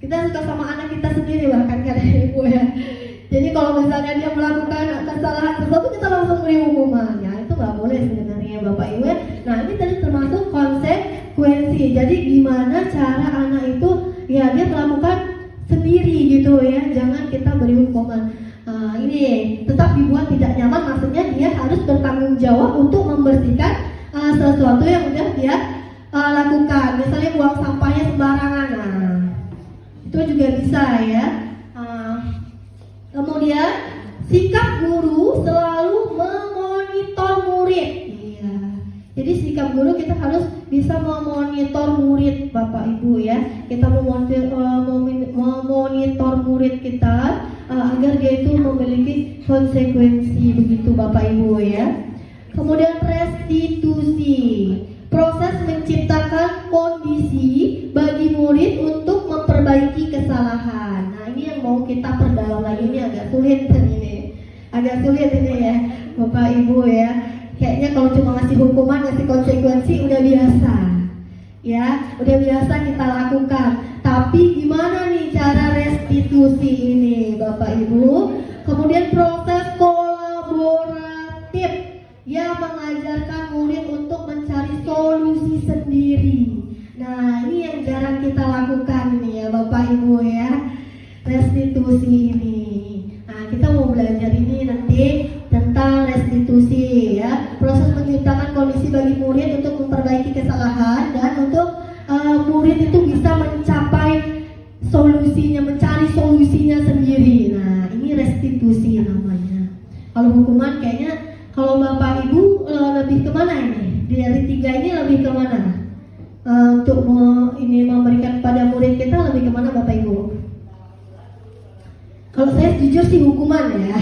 C: Kita suka sama anak kita sendiri bahkan kadang ibu ya. Jadi kalau misalnya dia melakukan kesalahan sesuatu kita langsung beri hukuman. Ya itu nggak boleh sebenarnya Bapak Ibu ya. Nah ini tadi termasuk konsekuensi. Jadi gimana cara anak itu ya dia melakukan sendiri gitu ya. Jangan kita beri hukuman. Ini tetap dibuat tidak nyaman. Maksudnya dia harus bertanggung jawab untuk membersihkan sesuatu yang udah dia lakukan. Misalnya buang sampahnya sembarangan. Nah, itu juga bisa ya. Kemudian sikap guru selalu memonitor murid. Iya. Jadi sikap guru kita harus bisa memonitor murid Bapak Ibu ya. Kita memonitor murid kita agar dia itu memiliki konsekuensi begitu Bapak Ibu ya. Kemudian restitusi. Proses menciptakan kondisi bagi murid untuk memperbaiki kesalahan. Nah ini yang mau kita perdalam lagi, ini agak sulit ini ya Bapak Ibu ya. Kayaknya kalau cuma ngasih hukuman, ngasih konsekuensi udah biasa, ya udah biasa kita lakukan. Tapi gimana nih cara restitusi ini Bapak Ibu? Kemudian proses kolaboratif yang mengajarkan murid untuk mencari solusi sendiri. Nah ini yang jarang kita lakukan nih ya Bapak Ibu ya, restitusi ini. Nah kita mau belajar ini nanti tentang restitusi ya, proses menciptakan kondisi bagi murid untuk memperbaiki kesalahan dan untuk murid itu bisa mencapai solusinya, mencari solusinya sendiri. Nah ini restitusi namanya. Kalau hukuman kayaknya kalau Bapak Ibu lebih kemana ini? Dari 3 ini lebih kemana? Untuk ini memberikan pada murid kita lebih kemana Bapak Ibu? Kalau saya jujur sih hukuman ya.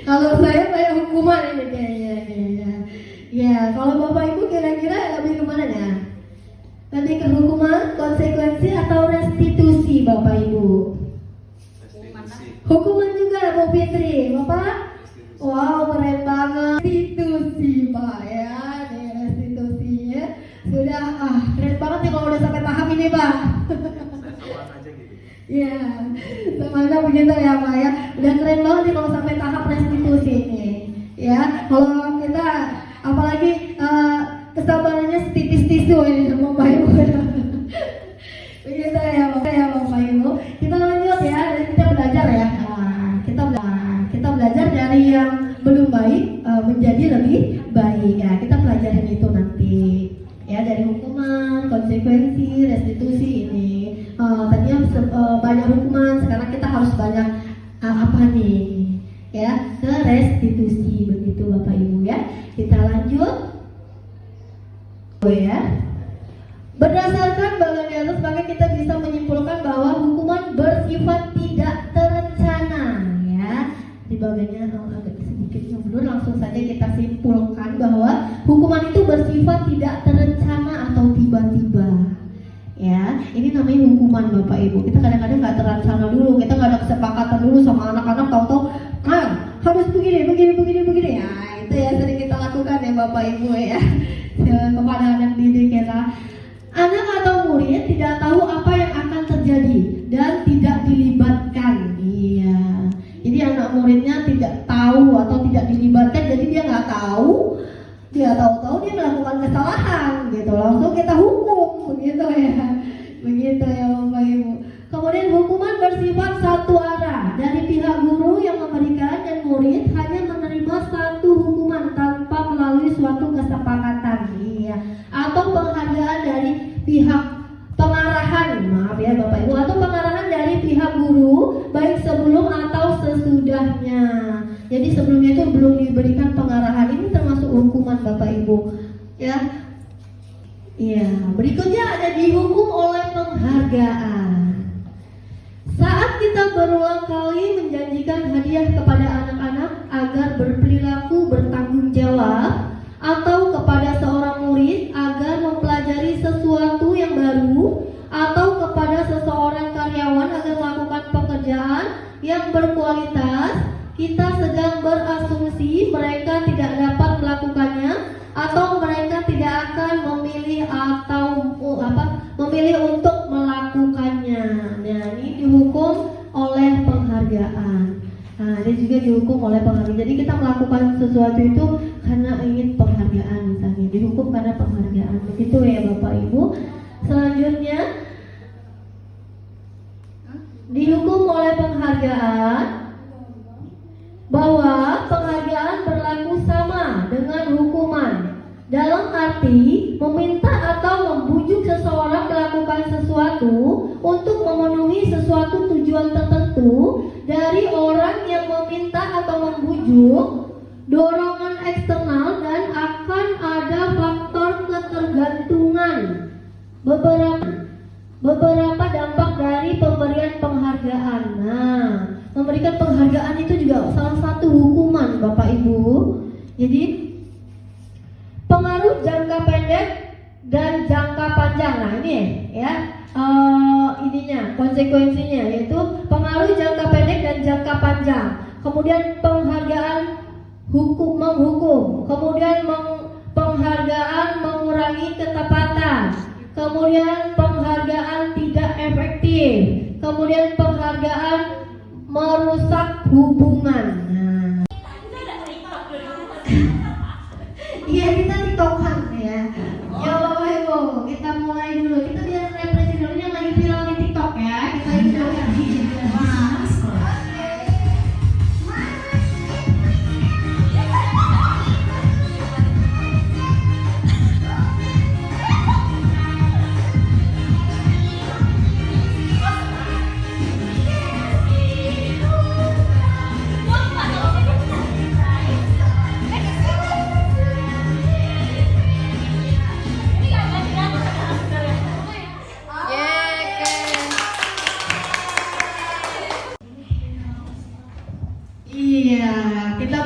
C: Kalau saya kayak hukuman ini kayaknya. Ya, kalau Bapak Ibu kira-kira lebih kemana ya? Lebih ke hukuman, konsekuensi atau restitusi Bapak Ibu? Hukuman juga Bu Fitri, Bapak? Wow, keren banget. Restitusi Pak ya, nih restitusinya sudah keren banget nih kalau udah sampai tahap ini Pak. Iya, semuanya begitu ya Pak ya. Udah keren banget nih kalau sampai tahap restitusi ini. Ya, kalau kita apalagi kesabarannya setipis tisu ini Bapak Ibu. Begitu ya Bapak Ibu. Kita lanjut ya, dan kita belajar ya. Kita belajar dari yang belum baik menjadi lebih baik ya. Kita pelajarin itu nanti ya, dari hukuman, konsekuensi, restitusi ini. Tadinya banyak hukuman, sekarang kita harus banyak apa nih? Ya, ke restitusi begitu Bapak Ibu ya. Kita lanjut. Ya. Berdasarkan bagian di atas maka kita bisa menyimpulkan bahwa hukuman bersifat tidak terencana ya. Di bagiannya agak sedikit mundur, langsung saja kita simpulkan bahwa hukuman itu bersifat tidak terencana atau tiba-tiba. Ya, ini namanya hukuman Bapak Ibu. Kita kadang-kadang nggak terencana dulu, kita nggak ada kesepakatan dulu sama anak-anak, tahu-tahu kan harus begini. Ya, itu ya sering kita lakukan ya Bapak Ibu ya kepada anak didik kita. Anak atau murid tidak tahu apa yang akan terjadi dan tidak dilibatkan. Iya. Jadi anak muridnya tidak tahu atau tidak dilibatkan, jadi dia nggak tahu. Dia tahu-tahu dia melakukan kesalahan gitu, langsung kita hukum begitu ya. Begitu ya Bapak Ibu. Kemudian hukuman bersifat satu arah dari pihak guru yang memberikan dan murid hanya menerima satu hukuman tanpa melalui suatu kesepakatan. Iya. Atau penghargaan dari pihak pengarahan, maaf ya Bapak Ibu, atau pengarahan dari pihak guru baik sebelum atau sesudahnya. Jadi sebelumnya itu belum diberikan pengarahan, ini termasuk hukuman Bapak Ibu. Ya. Iya, berikutnya ada dihukum oleh penghargaan. Saat kita berulang kali menjanjikan hadiah kepada anak-anak agar berperilaku bertanggung jawab, atau kepada seorang murid agar mempelajari sesuatu yang baru, atau kepada seseorang karyawan agar melakukan pekerjaan yang berkualitas, kita sedang berasumsi mereka tidak dapat melakukannya atau mereka tidak akan memilih untuk melakukannya. Nah, ini dihukum oleh penghargaan. Nah, dia juga dihukum oleh penghargaan. Jadi kita melakukan sesuatu itu karena ingin penghargaan, misalnya dihukum karena penghargaan. Begitu ya Bapak Ibu. Selanjutnya dihukum oleh penghargaan bahwa penghargaan berlaku sama dengan hukuman. Dalam arti meminta atau membujuk seseorang melakukan sesuatu untuk memenuhi sesuatu tujuan tertentu dari orang yang meminta atau membujuk, dorongan eksternal, dan akan ada faktor ketergantungan. Beberapa dampak dari pemberian penghargaan. Nah, memberikan penghargaan itu juga salah satu hukuman Bapak Ibu. Jadi pengaruh jangka pendek dan jangka panjang. Nah ini ya konsekuensinya yaitu pengaruh jangka pendek dan jangka panjang. Kemudian penghargaan menghukum. Kemudian penghargaan mengurangi ketepatan. Kemudian penghargaan tidak efektif. Kemudian penghargaan merusak hubungan. Nah. Iya, kita tiktokan ya. Ya Bapak Ibu, kita mulai dulu. Kita biar referensi dulu yang lagi viral di TikTok ya. Kita hidupkan di Mas. Iya, kita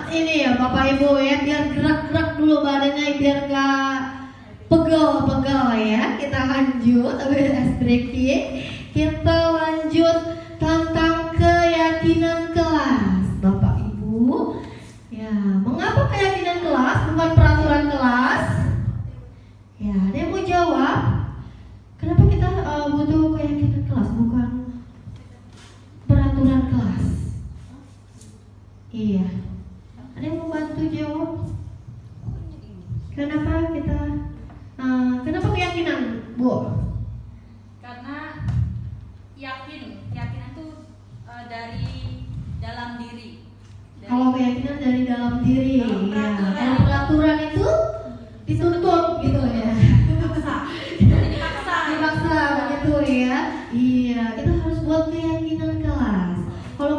C: ini ya Bapak Ibu ya, biar gerak-gerak dulu badannya biar gak pegel-pegel ya. Kita lanjut, kita lanjut tentang keyakinan kelas Bapak Ibu. Ya, mengapa keyakinan kelas bukan peraturan kelas? Ya, ada yang mau jawab? Kenapa kita butuh keyakinan kelas bukan peraturan kelas? Iya. Ada yang mau bantu jawab? Kenapa kenapa keyakinan, Bu?
F: Karena keyakinan itu dari dalam diri.
C: Kalau keyakinan dari dalam diri, ya. Kalau peraturan itu dituntut gitu ya. Dipaksa begitu ya. Iya, kita harus buat keyakinan kelas. Kalau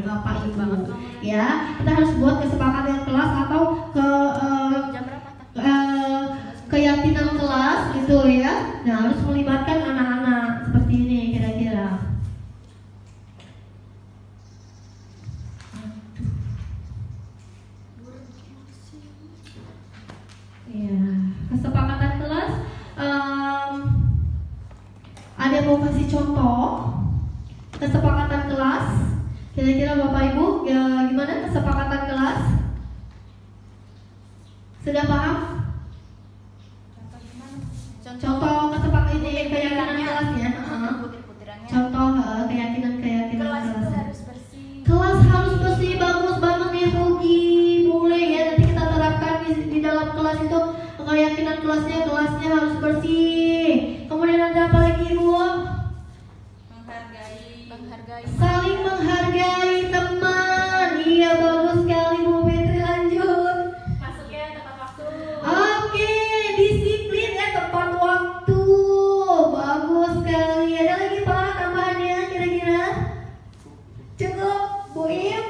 C: Bapak Ibu. Ya, kita harus buat kesepakatan kelas atau keyakinan kelas gitu ya. Nah, harus melibatkan anak-anak seperti ini kira-kira. Ya, kesepakatan kelas. Ada yang mau kasih contoh kesepakatan kelas? Kira-kira Bapak Ibu ya, gimana kesepakatan kelas? Sudah paham? Contoh kesepakatan ini keyakinan kelas ya. Contoh keyakinan kelas. Kelas harus bersih, bagus banget nih Hoki. Boleh ya, nanti kita terapkan di dalam kelas itu keyakinan kelasnya harus bersih. Kemudian ada apa lagi Ibu? Saling menghargai teman. Iya, bagus sekali Bu Fitri, lanjut.
F: Masuknya tepat waktu.
C: Oke, disiplin ya, tepat waktu. Bagus sekali. Ada lagi Pak tambahannya kira-kira? Cukup Bu Im?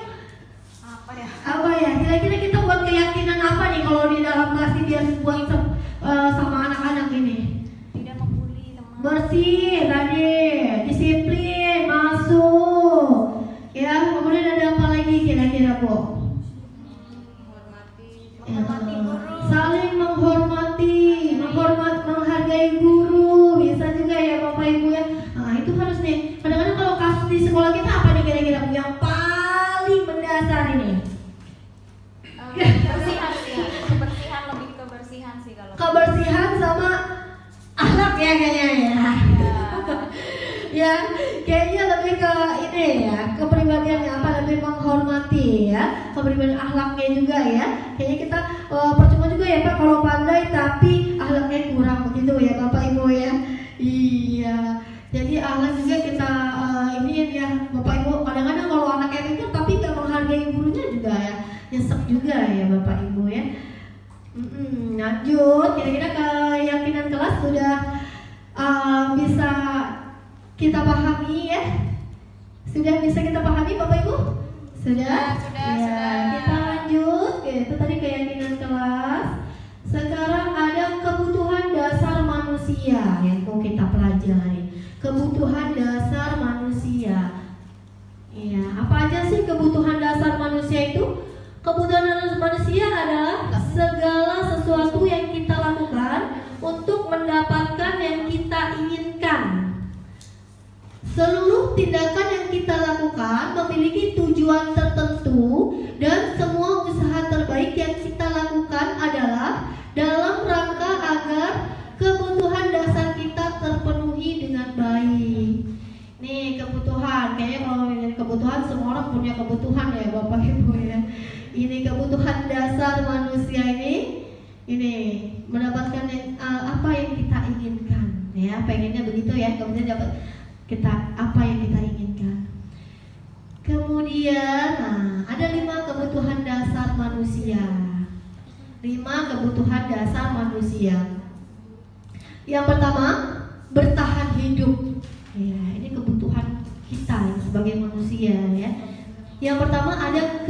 C: Apa ya? Kira-kira kita buat keyakinan apa nih kalau di dalam kelas ini biar buat sama anak-anak ini?
F: Tidak membuli teman.
C: Bersih tadi, disiplin, masuk. Ya, kemudian ada apa lagi kira-kira Bu?
F: Menghormati guru.
C: Saling menghormati, menghargai guru, bisa juga ya Bapak Ibu ya. Nah, itu harus nih. Kadang-kadang kalau kasus di sekolah kita apa nih kira-kira Bu yang paling mendasar ini?
F: Kebersihan sih. Kebersihan, lebih kebersihan sih kalau.
C: Kebersihan sama akhlak ya kayaknya ya. Ya, kayaknya lebih ke ini ya, kepribadiannya apa, lebih menghormati ya, kepribadian akhlaknya juga ya. Kayaknya kita percuma juga ya Pak kalau pandai tapi akhlaknya kurang begitu ya Bapak Ibu ya. Iya. Jadi akhlak juga kita ini ya Bapak Ibu. Kadang-kadang kalau anaknya pintar tapi nggak menghargai gurunya juga ya, nyesek juga ya Bapak Ibu ya. Lanjut, kira-kira keyakinan kelas sudah bisa kita pahami ya? Sudah bisa kita pahami Bapak Ibu? Sudah?
F: Sudah.
C: Kita lanjut. Oke, itu tadi keyakinan kelas. Sekarang ada kebutuhan dasar manusia yang mau kita pelajari. Kebutuhan dasar manusia. Iya, apa aja sih kebutuhan dasar manusia itu? Kebutuhan dasar manusia adalah segala sesuatu yang kita lakukan untuk mendapatkan yang kita inginkan. Seluruh tindakan yang kita lakukan memiliki tujuan tertentu dan semua usaha terbaik yang kita lakukan adalah dalam rangka agar kebutuhan dasar kita terpenuhi dengan baik. Nih kebutuhan, kayaknya kalau ngomongin kebutuhan semua orang punya kebutuhan ya Bapak Ibu ya. Ini kebutuhan dasar manusia ini mendapatkan apa yang kita inginkan ya, pengennya begitu ya, kemudian dapat kita apa yang kita inginkan. Kemudian ada 5 kebutuhan dasar manusia. 5 kebutuhan dasar manusia. Yang pertama, bertahan hidup. Ya, ini kebutuhan kita sebagai manusia ya. Yang pertama ada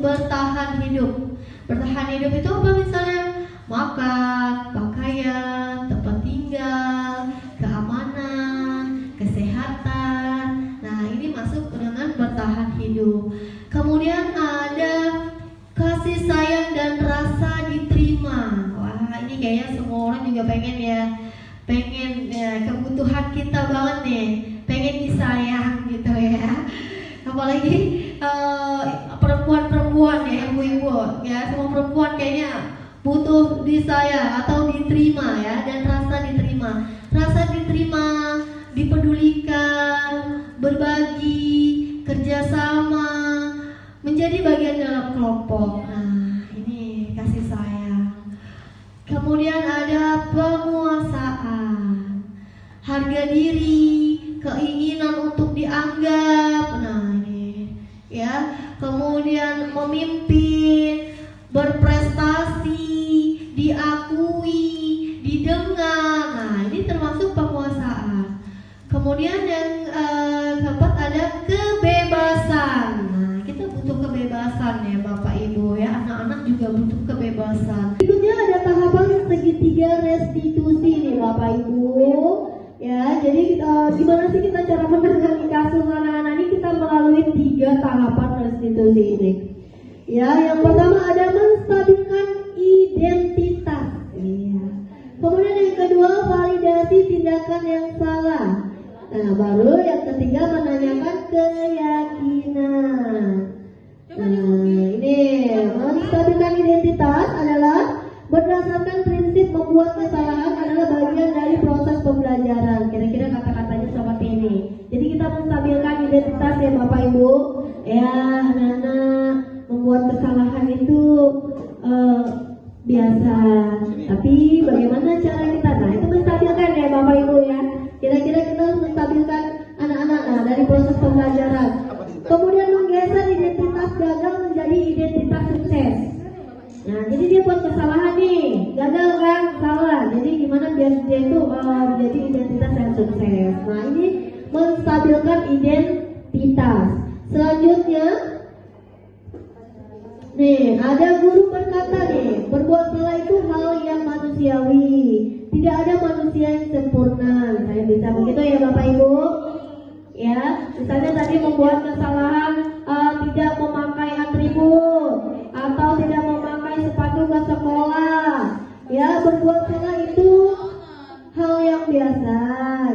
C: bertahan hidup. Bertahan hidup itu apa misalnya? Makan, pakaian, tempat tinggal, keamanan, kesehatan. Nah, ini masuk dengan bertahan hidup. Kemudian ada kasih sayang dan rasa diterima. Wah, ini kayaknya semua orang juga pengen ya. Pengen ya, kebutuhan kita banget nih. Pengen disayang gitu ya. Apalagi perempuan-perempuan ya, ibu-ibu ya, semua perempuan kayaknya butuh disayang atau diterima ya, dan rasa diterima, dipedulikan, berbagi, kerjasama, menjadi bagian dalam kelompok. Nah, ini kasih sayang. Kemudian ada penguasaan, harga diri, keinginan untuk dianggap. Nah, ini ya. Kemudian memimpin, berprestasi, diakui, didengar. Nah, ini termasuk penguasaan. Kemudian yang keempat ada kebebasan. Nah, butuh kebebasan. Berikutnya ada tahapan segitiga restitusi nih Bapak Ibu. Ya, jadi gimana sih kita cara menangani kasus anak-anak ini? Kita melalui 3 tahapan restitusi ini. Ya, yang pertama ada menstabilkan identitas. Iya. Kemudian yang kedua validasi tindakan yang salah. Nah, baru yang ketiga menanyakan keyakinan. Nah, ini menstabilkan identitas adalah berdasarkan prinsip membuat kesalahan adalah bagian dari proses pembelajaran. Kira-kira kata-katanya seperti ini. Jadi kita menstabilkan identitas ya Bapak Ibu. Ya, anak-anak, membuat kesalahan itu biasa. Tapi bagaimana cara kita? Nah, itu menstabilkan ya Bapak Ibu ya. Kira-kira kita harus menstabilkan anak-anak dari proses pembelajaran. Kemudian menggeser identitas gagal menjadi identitas sukses. Nah, jadi dia buat kesalahan nih, gagal kan, salah. Jadi gimana biar dia itu menjadi identitas yang sukses. Nah, ini menstabilkan identitas. Selanjutnya, nih ada guru berkata nih, berbuat salah itu hal yang manusiawi. Tidak ada manusia yang sempurna. Saya bisa begitu ya Bapak Ibu. Ya, misalnya tadi membuat kesalahan tidak memakai atribut atau tidak memakai sepatu ke sekolah. Ya, berbuat salah itu hal yang biasa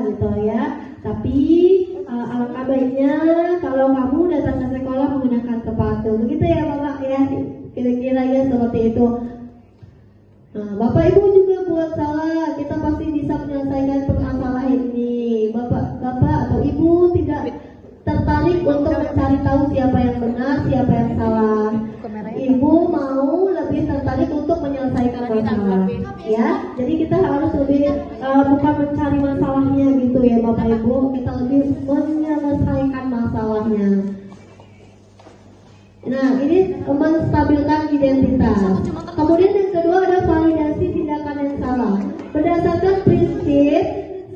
C: gitu ya. Tapi alangkah baiknya kalau kamu datang ke sekolah menggunakan sepatu. Begitu ya Bapak ya. Kira-kira ya seperti itu. Nah, Bapak Ibu juga buat salah, kita pasti bisa menyelesaikan permasalahan ini. Bapak atau Ibu tidak tertarik untuk mencari tahu siapa yang benar, siapa yang salah. Ibu mau lebih tertarik untuk menyelesaikan masalah, ya. Jadi kita harus lebih bukan mencari masalahnya gitu ya Bapak Ibu, kita lebih menyelesaikan masalahnya. Nah, ini menstabilkan identitas. Kemudian yang kedua ada validasi tindakan yang salah. Berdasarkan prinsip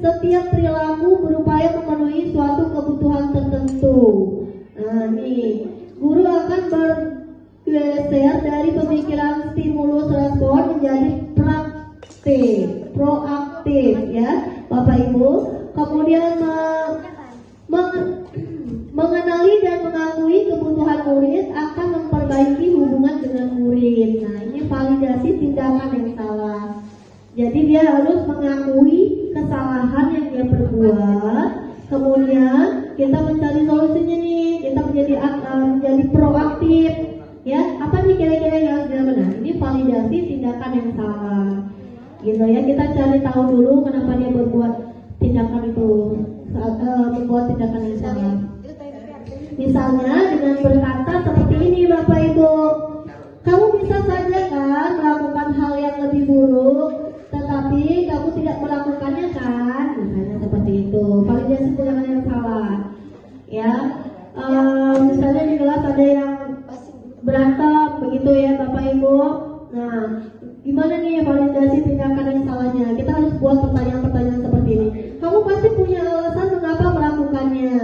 C: setiap perilaku berupaya memenuhi suatu kebutuhan tertentu. Nah, ini guru akan bergeser dari pemikiran stimulus respon menjadi proaktif ya Bapak Ibu. Kemudian mengenali dan mengakui kebutuhan murid akan memperbaiki hubungan dengan murid. Nah, ini validasi tindakan yang salah. Jadi dia harus mengakui kesalahan yang dia perbuat. Kemudian kita mencari solusinya nih. Kita menjadi proaktif. Ya, apa nih kira-kira yang harus dilakukan? Ini validasi tindakan yang salah. Gitu ya. Kita cari tahu dulu kenapa dia berbuat tindakan itu, membuat tindakan yang salah. Misalnya dengan berkata seperti ini Bapak Ibu, kamu bisa saja kan melakukan hal yang lebih buruk, tetapi kamu tidak melakukannya kan? Misalnya seperti itu, validasi tindakan yang salah. Ya, misalnya di kelas ada yang berantem begitu ya Bapak Ibu. Nah, gimana nih validasi tindakan yang salahnya? Kita harus buat pertanyaan-pertanyaan seperti ini. Kamu pasti punya alasan mengapa melakukannya.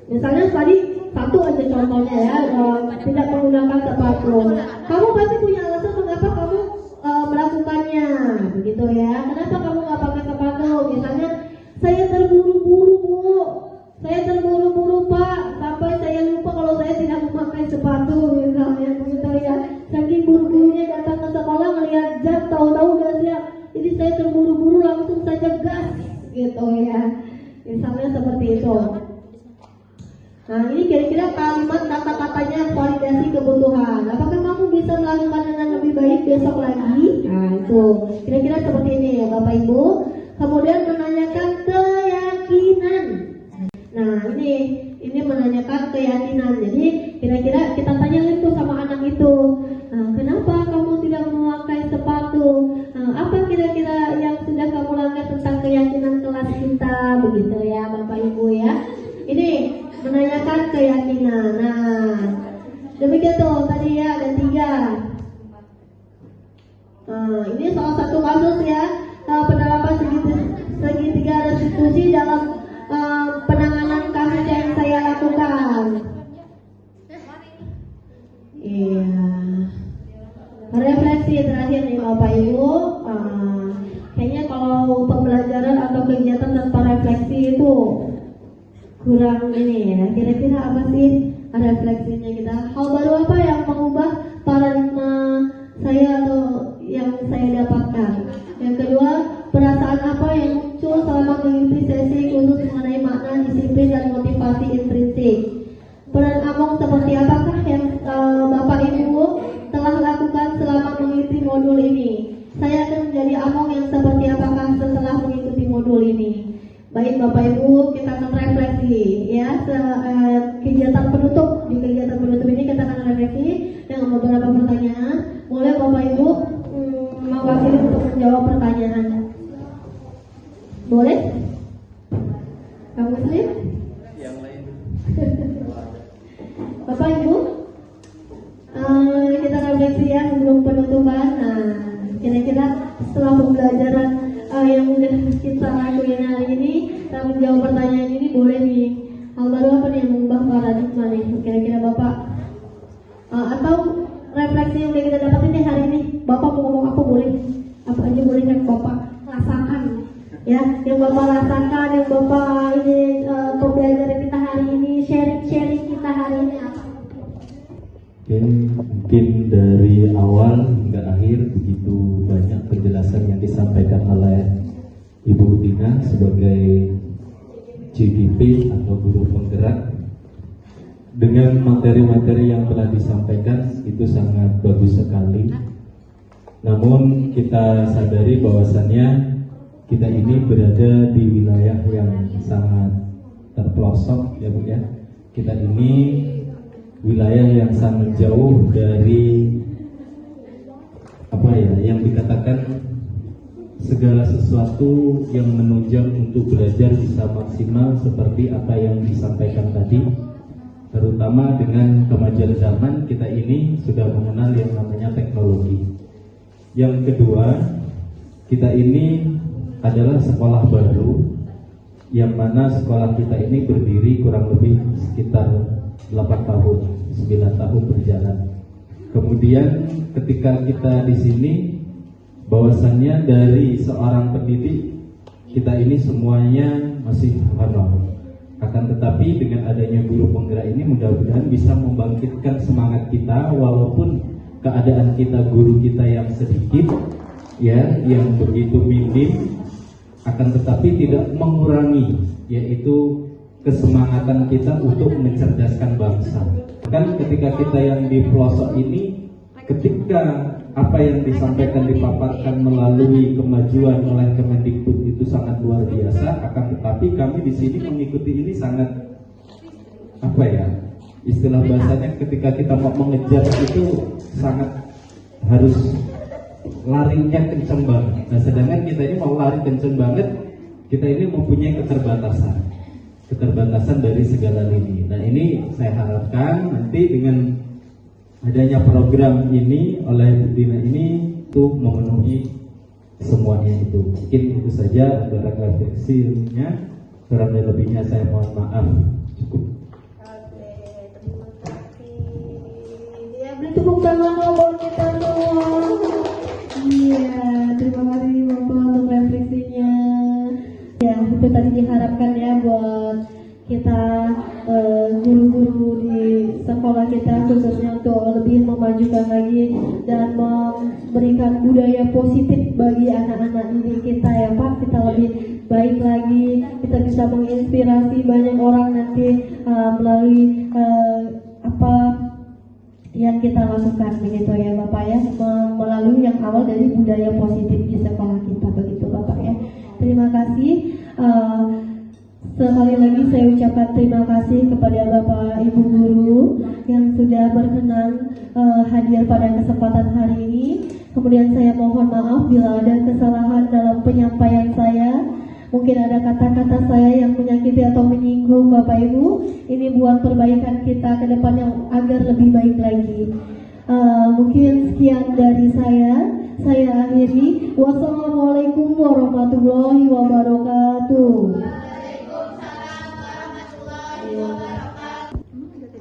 C: Misalnya tadi satu aja contohnya ya, tidak menggunakan sepatu. Kamu pasti punya alasan mengapa kamu melakukannya, begitu ya. Kenapa kamu nggak pakai sepatu? Misalnya saya terburu-buru Bu, saya terburu-buru Pak, sampai saya lupa kalau saya tidak memakai sepatu, misalnya begitu ya. Saking buru-burunya datang ke sekolah melihat jam, tahu-tahu udah siap. Jadi saya terburu-buru langsung saja gas, gitu ya. Misalnya seperti itu. Nah, ini kira-kira kalimat kata-katanya validasi kebutuhan. Apakah kamu bisa melakukan dengan lebih baik besok lagi? Nah, itu kira-kira seperti ini ya Bapak Ibu. Kemudian menanyakan keyakinan. Nah, ini menanyakan keyakinan. Jadi kira-kira kita tanya itu sama anak itu. Nah, kenapa kamu tidak memakai sepatu? Nah, apa kira-kira yang sudah kamu lakukan tentang keyakinan kelas kita? Begitu ya Bapak Ibu ya. Ini menanyakan keyakinan. Nah, demikian tuh tadi ya ada 3. Nah, ini salah satu kasus ya penerapan segitiga restitusi dalam penanganan kasus yang saya lakukan. Iya. refleksi terakhir nih Bapak Ibu. Kayaknya kalau pembelajaran atau kegiatan tanpa refleksi itu kurang ini ya. Kira-kira apa sih refleksinya kita? Hal baru apa yang mengubah paradigma saya atau yang saya dapatkan? Yang kedua, perasaan apa yang muncul selama mengikuti sesi khusus mengenai makna, disiplin, dan motivasi intrinsik? Peran Among seperti apakah yang Bapak Ibu telah lakukan selama mengikuti modul ini? Saya akan menjadi Among yang seperti apakah setelah mengikuti modul ini? Baik Bapak Ibu, kita akan refleksi ya. Kegiatan penutup, di kegiatan penutup ini kita akan refleksi dengan beberapa pertanyaan. Boleh Bapak Ibu mewakili untuk menjawab pertanyaan. Boleh? Kang Muslim?
E: Yang lain.
C: Bapak Ibu, kita refleksi ya sebelum penutupan. Nah, kira-kira setelah pembelajaran yang udah kita lakuin hari ini, kita menjawab pertanyaan ini, boleh nih hal baru apa nih yang mengubah paradigma nih? Kira-kira Bapak atau refleksi yang udah kita dapatin nih hari ini, Bapak mau ngomong apa boleh? Apa aja boleh yang Bapak rasakan ya, yang Bapak rasakan, yang Bapak ini pembelajaran kita hari ini, sharing kita hari ini apa?
E: Mungkin dari awal hingga akhir begitu banyak penjelasan yang disampaikan oleh Ibu Tina sebagai GDP atau guru penggerak. Dengan materi-materi yang telah disampaikan itu sangat bagus sekali. Namun kita sadari bahwasannya kita ini berada di wilayah yang sangat terpelosok ya Bu ya. Kita ini wilayah yang sangat jauh dari apa ya yang dikatakan segala sesuatu yang menunjang untuk belajar bisa maksimal seperti apa yang disampaikan tadi, terutama dengan kemajuan zaman kita ini sudah mengenal yang namanya teknologi. Yang kedua, kita ini adalah sekolah baru yang mana sekolah kita ini berdiri kurang lebih sekitar 8 tahun, 9 tahun berjalan. Kemudian ketika kita di sini, bahwasannya dari seorang pendidik kita ini semuanya masih manual. Akan tetapi dengan adanya guru penggerak ini mudah-mudahan bisa membangkitkan semangat kita, walaupun keadaan kita guru kita yang sedikit, ya, yang begitu minim, akan tetapi tidak mengurangi, yaitu kesemangatan kita untuk mencerdaskan bangsa. Kan ketika kita yang di pelosok ini, ketika apa yang disampaikan dipaparkan melalui kemajuan oleh Kemendikbud itu sangat luar biasa, akan tetapi kami di sini mengikuti ini sangat apa ya, istilah bahasanya ketika kita mau mengejar itu sangat harus larinya kenceng banget. Nah sedangkan kita ini mau lari kenceng banget, kita ini mempunyai keterbatasan dari segala lini. Nah ini saya harapkan nanti dengan adanya program ini oleh Bu Dina ini itu memenuhi semuanya itu. Mungkin itu saja antara refleksinya, kurang dan lebihnya saya mohon maaf. Cukup.
C: Oke, terima kasih. Ya, beri tepuk tangan buat kita semua. Iya, terima kasih Bapak untuk refleksinya. Ya, itu tadi diharapkan ya buat kita guru-guru di sekolah kita, khususnya untuk lebih memajukan lagi dan memberikan budaya positif bagi anak-anak didik kita ya Pak. Kita lebih baik lagi, kita bisa menginspirasi banyak orang nanti melalui apa yang kita lakukan begitu ya Bapak ya, melalui yang awal dari budaya positif di sekolah kita begitu Bapak ya. Terima kasih. Sekali lagi saya ucapkan terima kasih kepada Bapak Ibu Guru yang sudah berkenan hadir pada kesempatan hari ini. Kemudian saya mohon maaf bila ada kesalahan dalam penyampaian saya. Mungkin ada kata-kata saya yang menyakiti atau menyinggung Bapak Ibu. Ini buat perbaikan kita ke depannya agar lebih baik lagi. Mungkin sekian dari saya akhiri. Wassalamualaikum warahmatullahi wabarakatuh.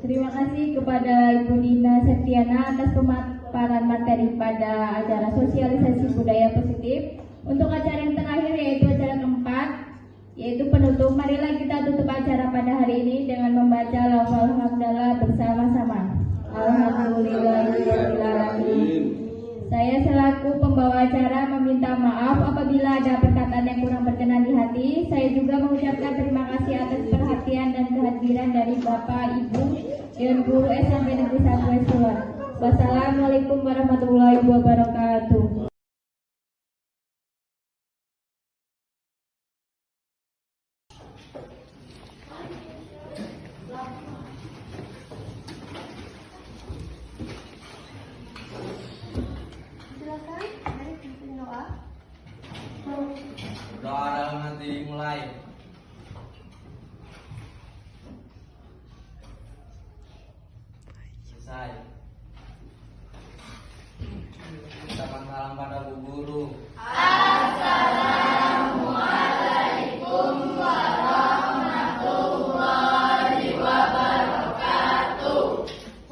A: Terima kasih kepada Ibu Nina Septiana atas pemaparan materi pada acara sosialisasi budaya positif. Untuk acara yang terakhir yaitu acara keempat, yaitu penutup. Marilah kita tutup acara pada hari ini dengan membaca lafal hamdalah bersama-sama. Alhamdulillahirobbilalamin. Saya selaku pembawa acara meminta maaf apabila ada perkataan yang kurang berkenan di hati. Saya juga mengucapkan terima kasih atas perhatian dan kehadiran dari Bapak, Ibu, Dewan Guru SMP Negeri 1 Wesolan. Wassalamualaikum warahmatullahi wabarakatuh.
C: Silakan, mari pimpin doa.
G: Doa dalam hati dimulai. Selesai. Ucapan salam pada Bu Guru.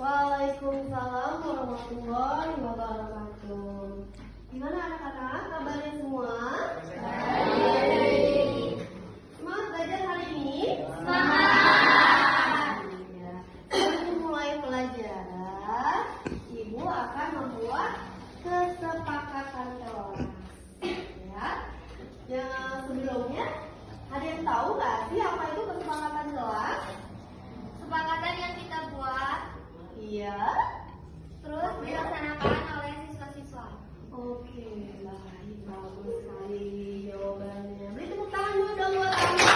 C: Waalaikumsalam warahmatullahi wabarakatuh. Gimana anak-anak, kabarnya semua? Semangat belajar hari ini? Semangat! Ya. Sebelum mulai pelajaran, Ibu akan membuat kesepakatan kelas. Ya. Yang sebelumnya, ada yang tahu nggak sih apa itu kesepakatan kelas?
D: Kesepakatan yang kita buat
C: Iya.
D: terus dilaksanakan oleh siswa-siswa.
C: Oke, baik, bagus sekali jawabannya. Beri tepuk tangan dulu dong buat Anda.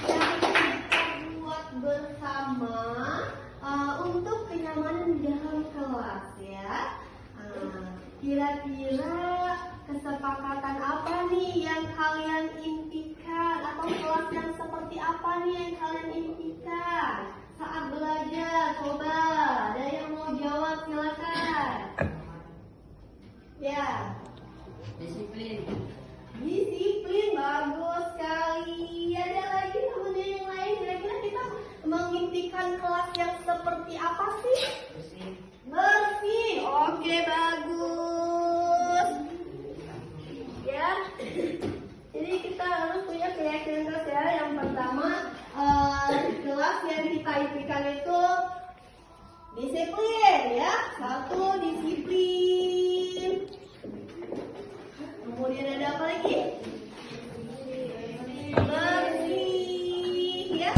C: Yang kita buat bersama untuk kenyamanan di dalam kelas ya. Kira-kira kesepakatan apa nih yang kalian impikan, atau kelas yang seperti apa nih yang kalian impikan saat belajar? Coba ada yang mau jawab, silakan. Ya. Disiplin, bagus sekali. Ada lagi temennya yang lain, kira-kira kita mengimpikan kelas yang seperti apa sih? Bersih. Oke, bagus. Ya. Jadi kita harus punya keyakinan kelas ya. Yang pertama, kelas yang kita impikan itu disiplin ya. Satu, disiplin. Kemudian ada apa lagi? Bersih ya.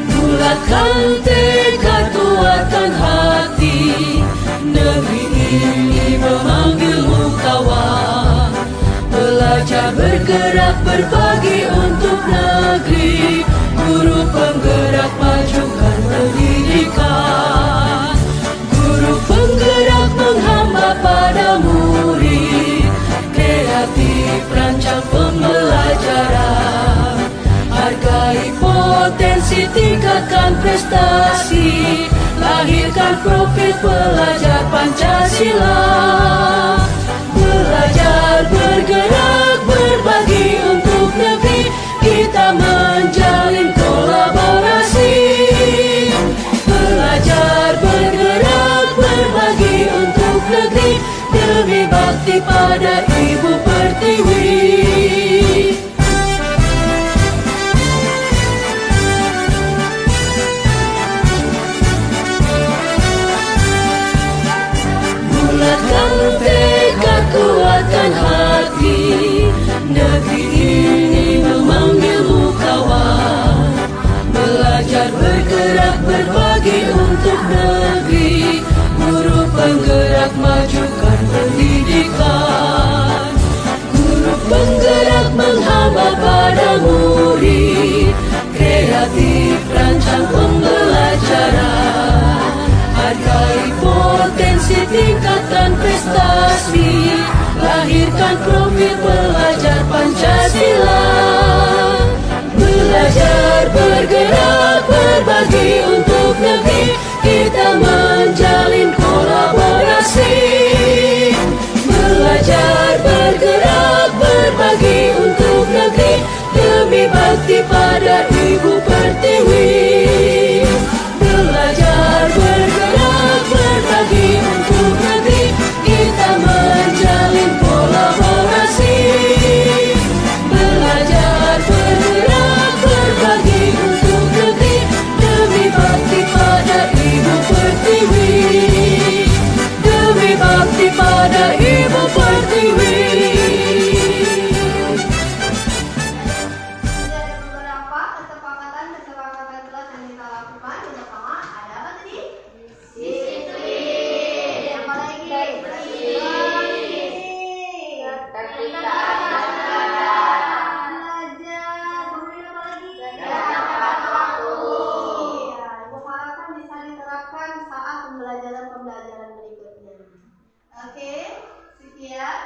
H: Bulatkan tekad, kuatkan hati. Negeri ini memanggilmu kawan. Belajar, bergerak, berbagi untuk negeri. Guru penggerak, majukan pendidikan. Guru penggerak, menghamba pada murid. Kreatif, rancang pembelajaran. Hargai potensi, tingkatkan prestasi. Lahirkan profil pelajar Pancasila. Belajar, bergerak, berbagi untuk negeri. Kita menjalin kolaborasi. Belajar, bergerak, berbagi untuk negeri. Demi bakti pada Ibu Pertiwi. Bulatkan tekad, kuatkan hati. Negeri ini memanggilmu kawan. Belajar, bergerak, berbagi untuk negeri. Guru penggerak, majukan pendidikan. Guru penggerak, menghamba pada murid. Kreatif, rancang pembelajaran. Hargai potensi, tingkatkan prestasi. Lahirkan profil pelajar Pancasila. Belajar, bergerak, berbagi untuk negeri. Kita
C: Oke, sekian.